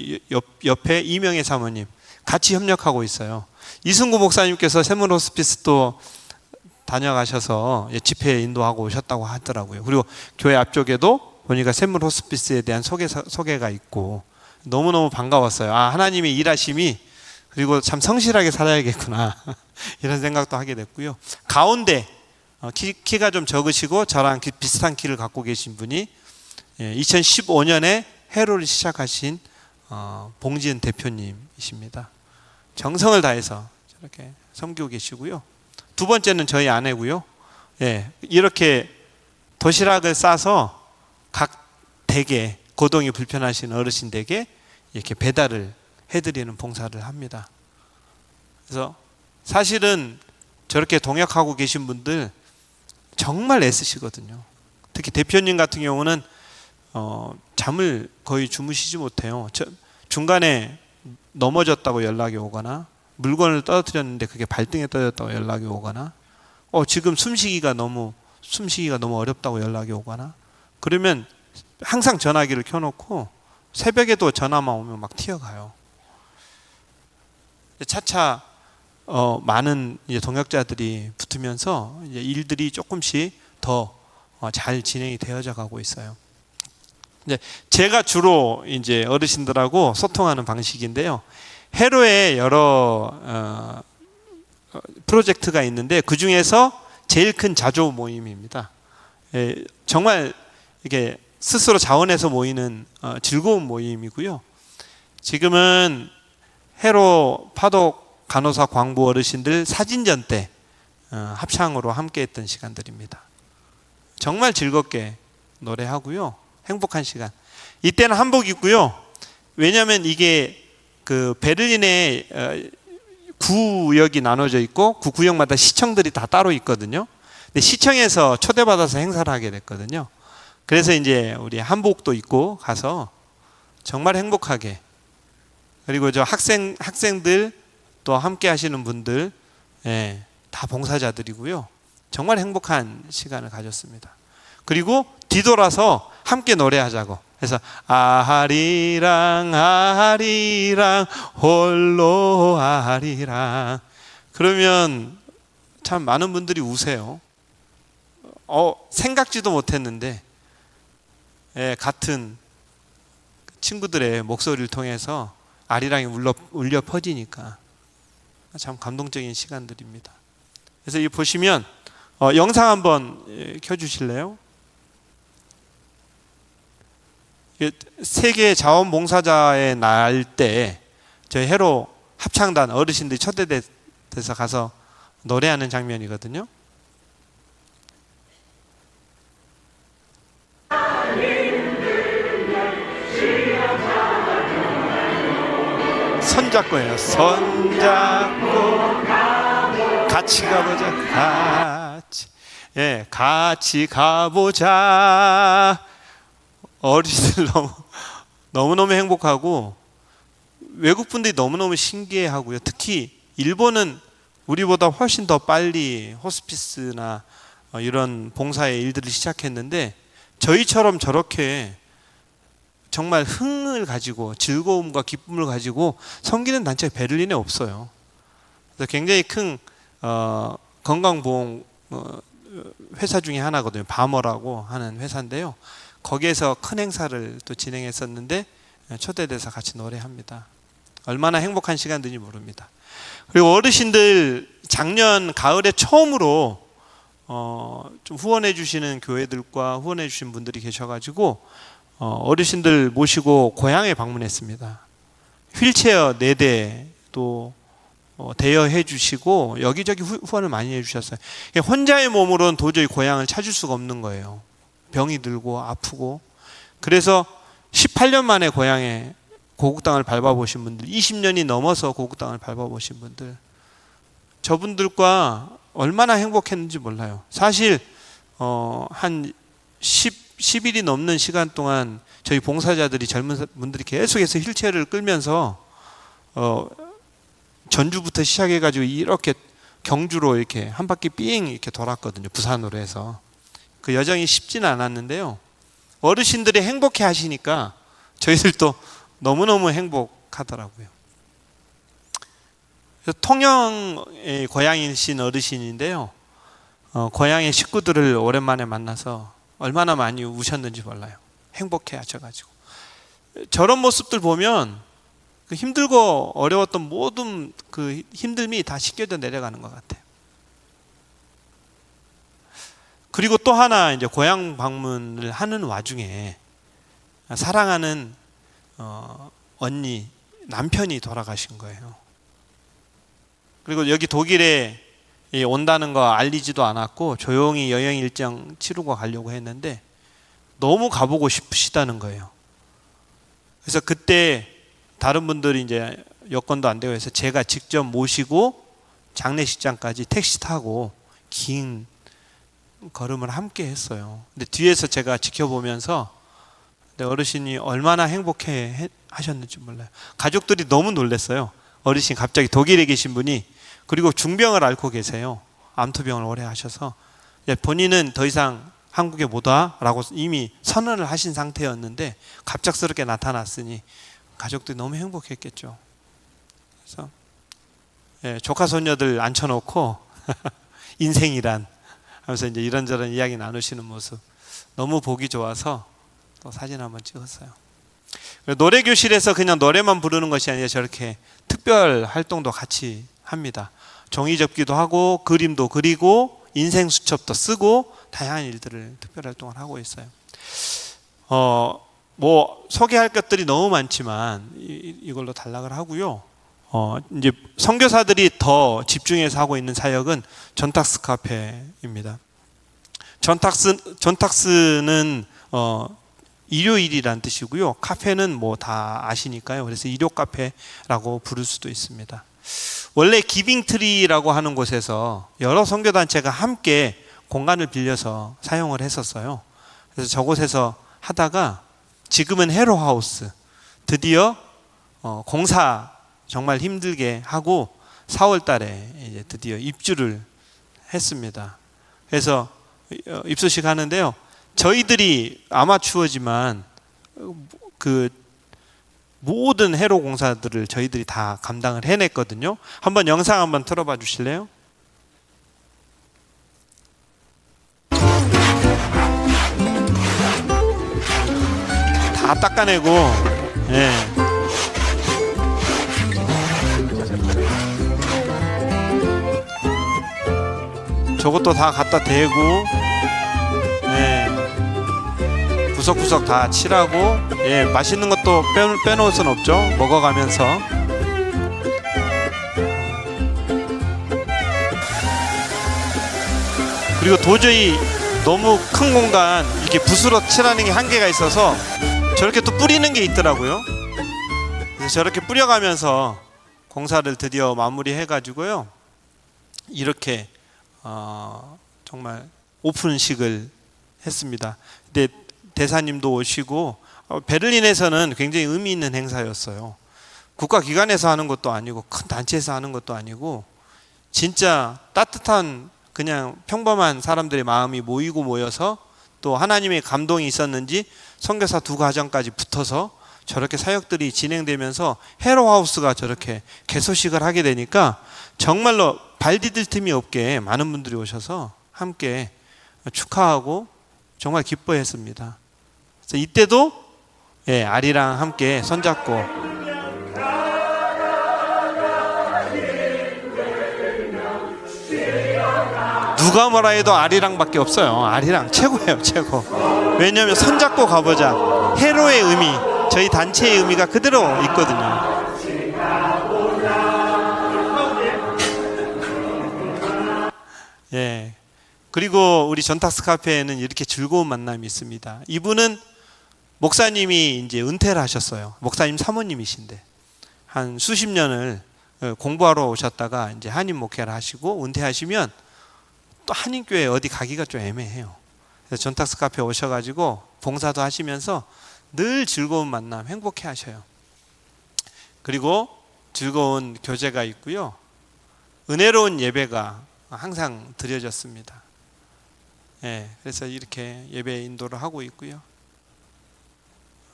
옆에 이명애 사모님 같이 협력하고 있어요. 이승구 목사님께서 샘물 호스피스도 다녀가셔서 집회 인도하고 오셨다고 하더라고요. 그리고 교회 앞쪽에도 보니까 샘물 호스피스에 대한 소개가 있고 너무너무 반가웠어요. 하나님의 일하심이, 그리고 참 성실하게 살아야겠구나 이런 생각도 하게 됐고요. 가운데 키가 좀 적으시고 저랑 비슷한 키를 갖고 계신 분이 2015년에 해로를 시작하신 봉지은 대표님이십니다. 정성을 다해서 저렇게 섬기고 계시고요. 두 번째는 저희 아내고요. 이렇게 도시락을 싸서 각 댁에, 거동이 불편하신 어르신 댁에 이렇게 배달을 해드리는 봉사를 합니다. 그래서 사실은 저렇게 동역하고 계신 분들 정말 애쓰시거든요. 특히 대표님 같은 경우는 잠을 거의 주무시지 못해요. 중간에 넘어졌다고 연락이 오거나, 물건을 떨어뜨렸는데 그게 발등에 떨어졌다고 연락이 오거나, 지금 숨쉬기가 너무 어렵다고 연락이 오거나, 그러면 항상 전화기를 켜놓고 새벽에도 전화만 오면 막 튀어가요. 차차 많은 이제 동역자들이 붙으면서 이제 일들이 조금씩 더 잘 진행이 되어져 가고 있어요. 이제 제가 주로 이제 어르신들하고 소통하는 방식인데요. 해로에 여러 프로젝트가 있는데 그 중에서 제일 큰 자조 모임입니다. 정말 이렇게 스스로 자원해서 모이는 즐거운 모임이고요. 지금은 해로 파독 간호사 광부 어르신들 사진전 때 합창으로 함께했던 시간들입니다. 정말 즐겁게 노래하고요. 행복한 시간. 이때는 한복 입고요. 왜냐하면 이게 그 베를린에 구역이 나눠져 있고 그 구역마다 시청들이 다 따로 있거든요. 근데 시청에서 초대받아서 행사를 하게 됐거든요. 그래서 이제 우리 한복도 입고 가서 정말 행복하게, 그리고 저 학생들 또 함께 하시는 분들, 다 봉사자들이고요. 정말 행복한 시간을 가졌습니다. 그리고 뒤돌아서 함께 노래하자고. 그래서 아리랑 아리랑 홀로 아리랑, 그러면 참 많은 분들이 우세요. 생각지도 못했는데 같은 친구들의 목소리를 통해서 아리랑이 울려 퍼지니까 참 감동적인 시간들입니다. 그래서 이 보시면 영상 한번 켜주실래요? 세계 자원봉사자의 날 때 저희 해로 합창단 어르신들이 초대돼서 가서 노래하는 장면이거든요. 손잡고요. 손잡고 같이 가보자. 같이 가보자. 어르신들 너무너무 행복하고 외국 분들이 너무너무 신기해하고요. 특히 일본은 우리보다 훨씬 더 빨리 호스피스나 이런 봉사의 일들을 시작했는데 저희처럼 저렇게 정말 흥을 가지고 즐거움과 기쁨을 가지고 섬기는 단체가 베를린에 없어요. 그래서 굉장히 큰 건강보험 회사 중에 하나거든요. 바머라고 하는 회사인데요. 거기에서 큰 행사를 또 진행했었는데 초대돼서 같이 노래합니다. 얼마나 행복한 시간들인지 모릅니다. 그리고 어르신들 작년 가을에 처음으로 좀 후원해 주시는 교회들과 후원해 주신 분들이 계셔가지고 어르신들 모시고 고향에 방문했습니다. 휠체어 4대도 대여해 주시고 여기저기 후원을 많이 해 주셨어요. 혼자의 몸으로는 도저히 고향을 찾을 수가 없는 거예요. 병이 들고 아프고. 그래서 18년 만에 고향에 고국 땅을 밟아보신 분들, 20년이 넘어서 고국 땅을 밟아보신 분들, 저분들과 얼마나 행복했는지 몰라요. 사실 한 10일이 넘는 시간 동안 저희 봉사자들이, 젊은 분들이 계속해서 휠체어를 끌면서 전주부터 시작해가지고 이렇게 경주로 이렇게 한 바퀴 삥 이렇게 돌았거든요. 부산으로 해서. 그 여정이 쉽지는 않았는데요. 어르신들이 행복해 하시니까 저희들도 너무너무 행복하더라고요. 통영의 고향이신 어르신인데요. 고향의 식구들을 오랜만에 만나서 얼마나 많이 우셨는지 몰라요. 행복해 하셔가지고. 저런 모습들 보면 그 힘들고 어려웠던 모든 그 힘듦이 다 씻겨져 내려가는 것 같아요. 그리고 또 하나 이제 고향 방문을 하는 와중에 사랑하는 언니 남편이 돌아가신 거예요. 그리고 여기 독일에 온다는 거 알리지도 않았고 조용히 여행 일정 치르고 가려고 했는데 너무 가보고 싶으시다는 거예요. 그래서 그때 다른 분들이 이제 여건도 안 되고 해서 제가 직접 모시고 장례식장까지 택시 타고 긴 걸음을 함께 했어요. 근데 뒤에서 제가 지켜보면서 어르신이 얼마나 행복해 하셨는지 몰라요. 가족들이 너무 놀랐어요. 어르신 갑자기 독일에 계신 분이, 그리고 중병을 앓고 계세요. 암투병을 오래 하셔서 본인은 더 이상 한국에 못 와라고 이미 선언을 하신 상태였는데 갑작스럽게 나타났으니 가족들이 너무 행복했겠죠. 그래서 조카 손녀들 앉혀놓고 인생이란 하면서 이제 이런저런 이야기 나누시는 모습 너무 보기 좋아서 또 사진 한번 찍었어요. 노래 교실에서 그냥 노래만 부르는 것이 아니라 저렇게 특별 활동도 같이 합니다. 종이 접기도 하고 그림도 그리고 인생 수첩도 쓰고 다양한 일들을 특별 활동을 하고 있어요. 뭐 소개할 것들이 너무 많지만 이걸로 단락을 하고요. 이제 선교사들이 더 집중해서 하고 있는 사역은 전탁스 카페입니다. 전탁스는 일요일이란 뜻이고요. 카페는 뭐 다 아시니까요. 그래서 일요 카페라고 부를 수도 있습니다. 원래 기빙트리라고 하는 곳에서 여러 선교단체가 함께 공간을 빌려서 사용을 했었어요. 그래서 저곳에서 하다가 지금은 헤로하우스, 드디어 공사 정말 힘들게 하고 4월 달에 이제 드디어 입주를 했습니다. 그래서 입소식 하는데요. 저희들이 아마추어지만 그 모든 해로 공사들을 저희들이 다 감당을 해냈거든요. 한번 영상 한번 틀어봐 주실래요? 다 닦아내고, 예. 저것도 다 갖다 대고, 예. 구석구석 다 칠하고, 예. 맛있는 것도 빼놓을 순 없죠. 먹어가면서. 그리고 도저히 너무 큰 공간 이렇게 붓으로 칠하는 게 한계가 있어서 저렇게 또 뿌리는 게 있더라고요. 그래서 저렇게 뿌려가면서 공사를 드디어 마무리해 가지고요. 이렇게 정말 오픈식을 했습니다. 근데 대사님도 오시고 베를린에서는 굉장히 의미 있는 행사였어요. 국가기관에서 하는 것도 아니고 큰 단체에서 하는 것도 아니고 진짜 따뜻한 그냥 평범한 사람들의 마음이 모여서 또 하나님의 감동이 있었는지 선교사 2가정까지 붙어서 저렇게 사역들이 진행되면서 헤로하우스가 저렇게 개소식을 하게 되니까 정말로 발 디딜 틈이 없게 많은 분들이 오셔서 함께 축하하고 정말 기뻐했습니다. 그래서 이때도 아리랑 함께 손잡고 누가 뭐라 해도 아리랑밖에 없어요. 아리랑 최고예요, 최고. 왜냐하면 손잡고 가보자. 헤로의 의미, 저희 단체의 의미가 그대로 있거든요. 예. 그리고 우리 전탁스 카페에는 이렇게 즐거운 만남이 있습니다. 이분은 목사님이 이제 은퇴를 하셨어요. 목사님 사모님이신데 한 수십 년을 공부하러 오셨다가 이제 한인 목회를 하시고 은퇴하시면 또 한인교회 어디 가기가 좀 애매해요. 그래서 전탁스 카페 오셔가지고 봉사도 하시면서 늘 즐거운 만남, 행복해 하셔요. 그리고 즐거운 교제가 있고요. 은혜로운 예배가 항상 드려졌습니다. 그래서 이렇게 예배 인도를 하고 있고요.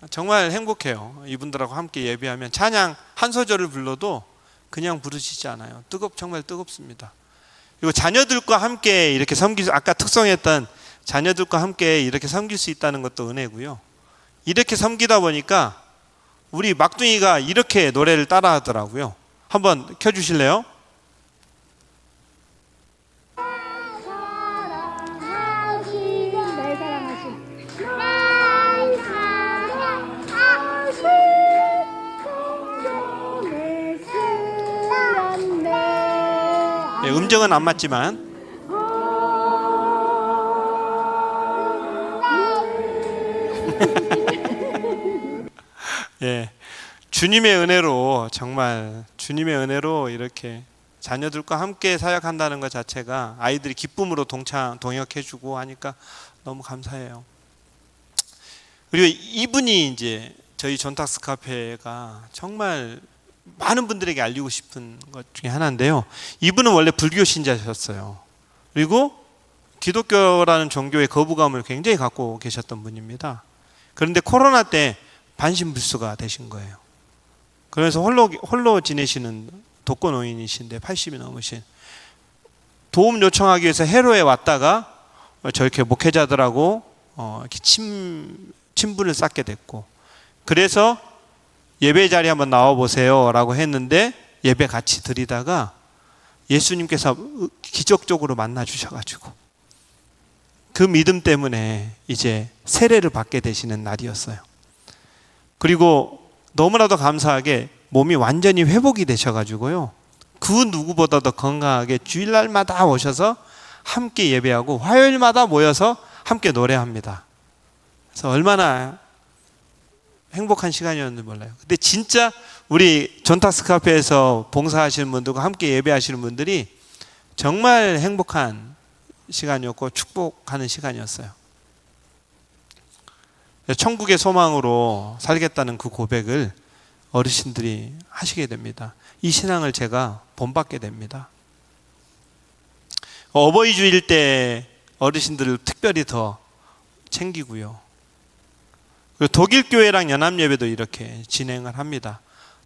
정말 행복해요. 이분들하고 함께 예배하면 찬양 한 소절을 불러도 그냥 부르시지 않아요. 정말 뜨겁습니다. 그리고 자녀들과 함께 이렇게 아까 특성했던 자녀들과 함께 이렇게 섬길 수 있다는 것도 은혜고요. 이렇게 섬기다 보니까 우리 막둥이가 이렇게 노래를 따라 하더라고요. 한번 켜주실래요? 음정은 안 맞지만 주님의 은혜로 정말 주님의 은혜로 이렇게 자녀들과 함께 사역한다는 것 자체가 아이들이 기쁨으로 동역해주고 하니까 너무 감사해요. 그리고 이분이 이제 저희 전탁스 카페가 정말 많은 분들에게 알리고 싶은 것 중에 하나인데요. 이분은 원래 불교 신자셨어요. 그리고 기독교라는 종교의 거부감을 굉장히 갖고 계셨던 분입니다. 그런데 코로나 때 반신불수가 되신 거예요. 그래서 홀로 지내시는 독거노인이신데 80이 넘으신, 도움 요청하기 위해서 해로에 왔다가 저렇게 목회자들하고 이렇게 친분을 쌓게 됐고, 그래서 예배 자리 한번 나와 보세요 라고 했는데 예배 같이 드리다가 예수님께서 기적적으로 만나 주셔가지고 그 믿음 때문에 이제 세례를 받게 되시는 날이었어요. 그리고 너무나도 감사하게 몸이 완전히 회복이 되셔가지고요, 그 누구보다도 건강하게 주일날마다 오셔서 함께 예배하고 화요일마다 모여서 함께 노래합니다. 그래서 얼마나 행복한 시간이었는지 몰라요. 근데 진짜 우리 존타스 카페에서 봉사하시는 분들과 함께 예배하시는 분들이 정말 행복한 시간이었고 축복하는 시간이었어요. 천국의 소망으로 살겠다는 그 고백을 어르신들이 하시게 됩니다. 이 신앙을 제가 본받게 됩니다. 어버이 주일 때 어르신들을 특별히 더 챙기고요. 그리고 독일 교회랑 연합 예배도 이렇게 진행을 합니다.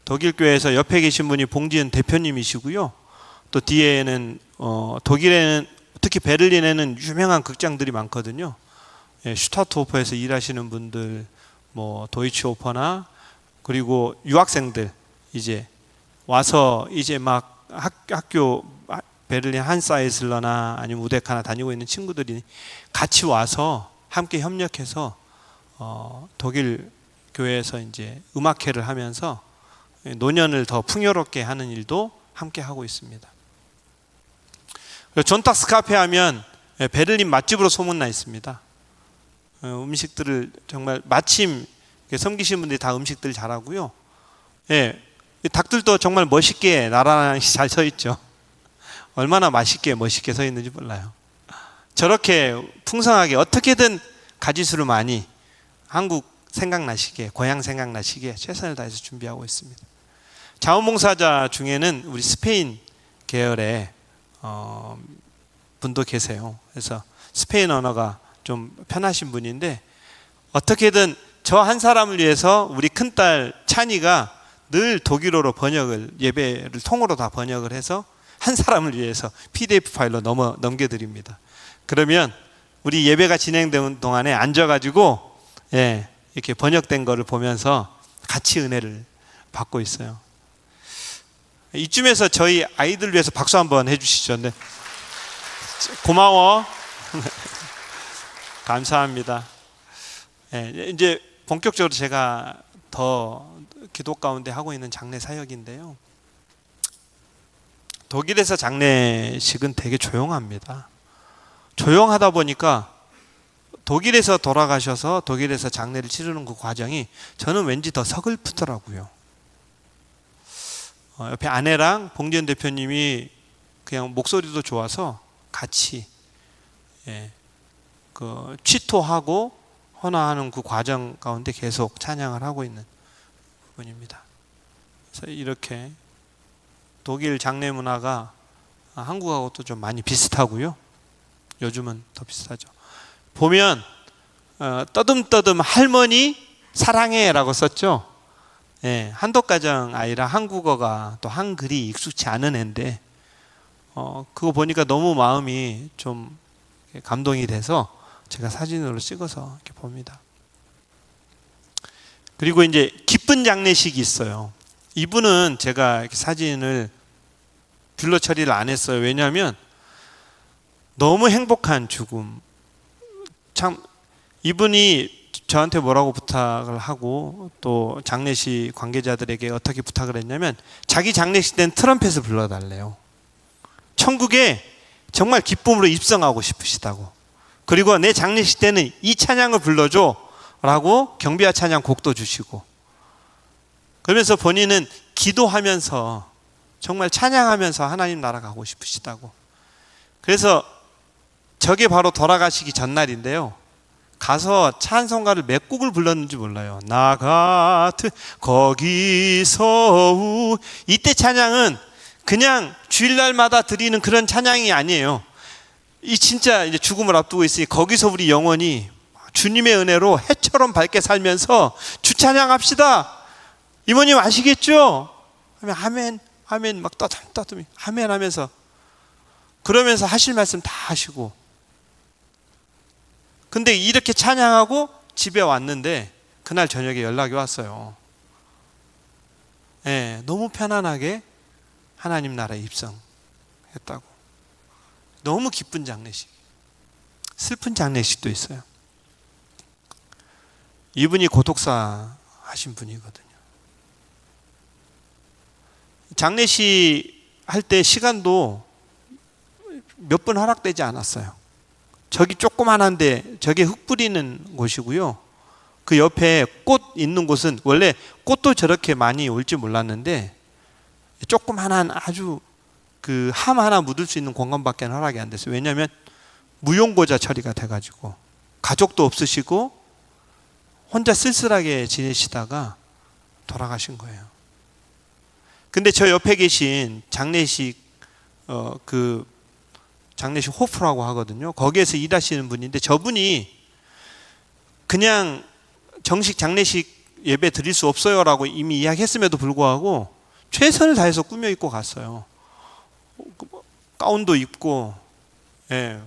독일 교회에서 옆에 계신 분이 봉지은 대표님이시고요. 또 뒤에는 독일에는 특히 베를린에는 유명한 극장들이 많거든요. 슈타트호퍼에서 일하시는 분들, 뭐 도이치오퍼나, 그리고 유학생들 이제 와서 이제 막 학교 베를린 한사이슬러나 아니면 우데카나 다니고 있는 친구들이 같이 와서 함께 협력해서 독일 교회에서 이제 음악회를 하면서 노년을 더 풍요롭게 하는 일도 함께 하고 있습니다. 존탁스 카페 하면 베를린 맛집으로 소문나 있습니다. 음식들을 정말 마침 섬기신 분들이 다 음식들 잘하고요. 예, 닭들도 정말 멋있게 나란히 잘 서 있죠. 얼마나 맛있게 멋있게 서 있는지 몰라요. 저렇게 풍성하게 어떻게든 가지수를 많이 한국 생각나시게, 고향 생각나시게 최선을 다해서 준비하고 있습니다. 자원봉사자 중에는 우리 스페인 계열의 분도 계세요. 그래서 스페인 언어가 좀 편하신 분인데 어떻게든 저 한 사람을 위해서 우리 큰딸 찬이가 늘 독일어로 번역을, 예배를 통으로 다 번역을 해서 한 사람을 위해서 PDF 파일로 넘겨드립니다. 그러면 우리 예배가 진행되는 동안에 앉아가지고 이렇게 번역된 거를 보면서 같이 은혜를 받고 있어요. 이쯤에서 저희 아이들 위해서 박수 한번 해주시죠. 네. 고마워. 감사합니다. 이제 본격적으로 제가 더 기도 가운데 하고 있는 장례 사역인데요. 독일에서 장례식은 되게 조용합니다. 조용하다 보니까 독일에서 돌아가셔서 독일에서 장례를 치르는 그 과정이 저는 왠지 더 서글프더라고요. 옆에 아내랑 봉지현 대표님이 그냥 목소리도 좋아서 같이 그 취토하고 헌화하는 그 과정 가운데 계속 찬양을 하고 있는 부분입니다. 그래서 이렇게 독일 장례 문화가 한국하고도 좀 많이 비슷하고요. 요즘은 더 비슷하죠. 보면 떠듬떠듬 할머니 사랑해라고 썼죠. 한독가정 아이라 한국어가 또 한글이 익숙치 않은 애인데 그거 보니까 너무 마음이 좀 감동이 돼서 제가 사진으로 찍어서 이렇게 봅니다. 그리고 이제 기쁜 장례식이 있어요. 이분은 제가 이렇게 사진을 뷰러 처리를 안 했어요. 왜냐하면 너무 행복한 죽음. 참 이분이 저한테 뭐라고 부탁을 하고 또 장례식 관계자들에게 어떻게 부탁을 했냐면 자기 장례식 때는 트럼펫을 불러달래요. 천국에 정말 기쁨으로 입성하고 싶으시다고. 그리고 내 장례식 때는 이 찬양을 불러줘 라고 경비와 찬양 곡도 주시고, 그러면서 본인은 기도하면서 정말 찬양하면서 하나님 나라 가고 싶으시다고. 그래서 저게 바로 돌아가시기 전날인데요. 가서 찬송가를 몇 곡을 불렀는지 몰라요. 나 같은 거기서 이때 찬양은 그냥 주일날마다 드리는 그런 찬양이 아니에요. 이 진짜 이제 죽음을 앞두고 있으니 거기서 우리 영원히 주님의 은혜로 해처럼 밝게 살면서 주 찬양합시다. 이모님 아시겠죠? 하면 아멘. 아멘 막 떠듬떠듬 아멘 하면서 그러면서 하실 말씀 다 하시고, 근데 이렇게 찬양하고 집에 왔는데 그날 저녁에 연락이 왔어요. 예, 너무 편안하게 하나님 나라에 입성했다고. 너무 기쁜 장례식. 슬픈 장례식도 있어요. 이분이 고독사 하신 분이거든요. 장례식 할 때 시간도 몇 분 허락되지 않았어요. 저기 조그만한데 저게 흙 뿌리는 곳이고요. 그 옆에 꽃 있는 곳은 원래 꽃도 저렇게 많이 올지 몰랐는데 조그만한 아주 그 함 하나 묻을 수 있는 공간밖에 허락이 안 됐어요. 왜냐하면 무용고자 처리가 돼가지고 가족도 없으시고 혼자 쓸쓸하게 지내시다가 돌아가신 거예요. 근데 저 옆에 계신 장례식 장례식 호프라고 하거든요. 거기에서 일하시는 분인데 저분이 그냥 정식 장례식 예배 드릴 수 없어요라고 이미 이야기했음에도 불구하고 최선을 다해서 꾸며 입고 갔어요. 가운도 입고, 예,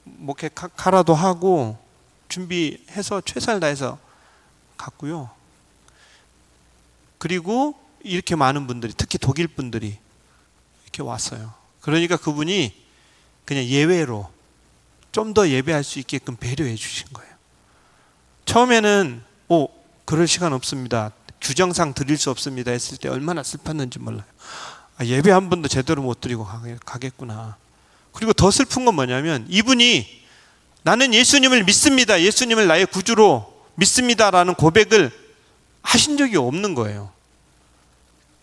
목에 카라도 하고 준비해서 최선을 다해서 갔고요. 그리고 이렇게 많은 분들이, 특히 독일 분들이 이렇게 왔어요. 그러니까 그분이 그냥 예외로 좀 더 예배할 수 있게끔 배려해 주신 거예요. 처음에는 그럴 시간 없습니다, 규정상 드릴 수 없습니다 했을 때 얼마나 슬펐는지 몰라요. 예배 한 번도 제대로 못 드리고 가겠구나. 그리고 더 슬픈 건 뭐냐면 이분이 나는 예수님을 믿습니다, 예수님을 나의 구주로 믿습니다라는 고백을 하신 적이 없는 거예요.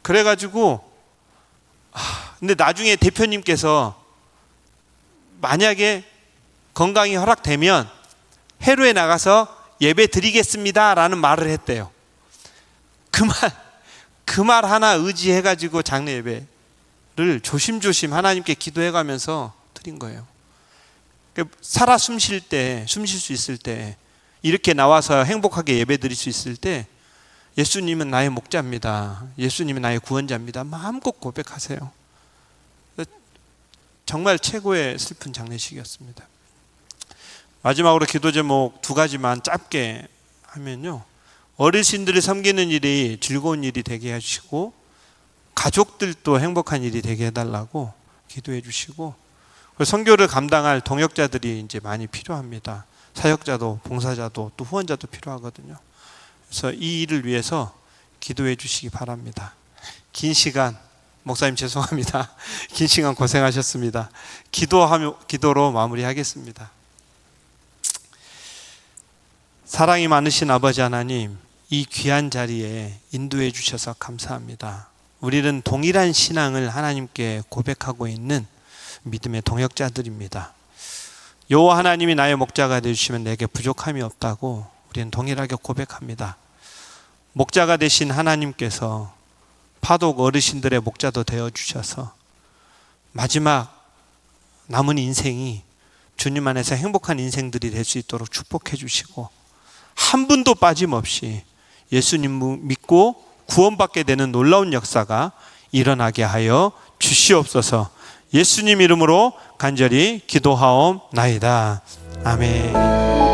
그래가지고 근데 나중에 대표님께서 만약에 건강이 허락되면 해로에 나가서 예배 드리겠습니다 라는 말을 했대요. 그 말 하나 의지해가지고 장례 예배를 조심조심 하나님께 기도해가면서 드린 거예요. 살아 숨 쉴 수 있을 때, 이렇게 나와서 행복하게 예배 드릴 수 있을 때 예수님은 나의 목자입니다, 예수님은 나의 구원자입니다 마음껏 고백하세요. 정말 최고의 슬픈 장례식이었습니다. 마지막으로 기도 제목 2가지만 짧게 하면요, 어르신들을 섬기는 일이 즐거운 일이 되게 해주시고 가족들도 행복한 일이 되게 해달라고 기도해 주시고, 선교를 감당할 동역자들이 이제 많이 필요합니다. 사역자도 봉사자도 또 후원자도 필요하거든요. 그래서 이 일을 위해서 기도해 주시기 바랍니다. 긴 시간, 목사님 죄송합니다. 긴 시간 고생하셨습니다. 기도로 마무리하겠습니다. 사랑이 많으신 아버지 하나님, 이 귀한 자리에 인도해 주셔서 감사합니다. 우리는 동일한 신앙을 하나님께 고백하고 있는 믿음의 동역자들입니다. 여호와 하나님이 나의 목자가 되주시면 내게 부족함이 없다고 우리는 동일하게 고백합니다. 목자가 되신 하나님께서 파독 어르신들의 목자도 되어주셔서 마지막 남은 인생이 주님 안에서 행복한 인생들이 될 수 있도록 축복해 주시고, 한 분도 빠짐없이 예수님 믿고 구원받게 되는 놀라운 역사가 일어나게 하여 주시옵소서. 예수님 이름으로 간절히 기도하옵나이다. 아멘.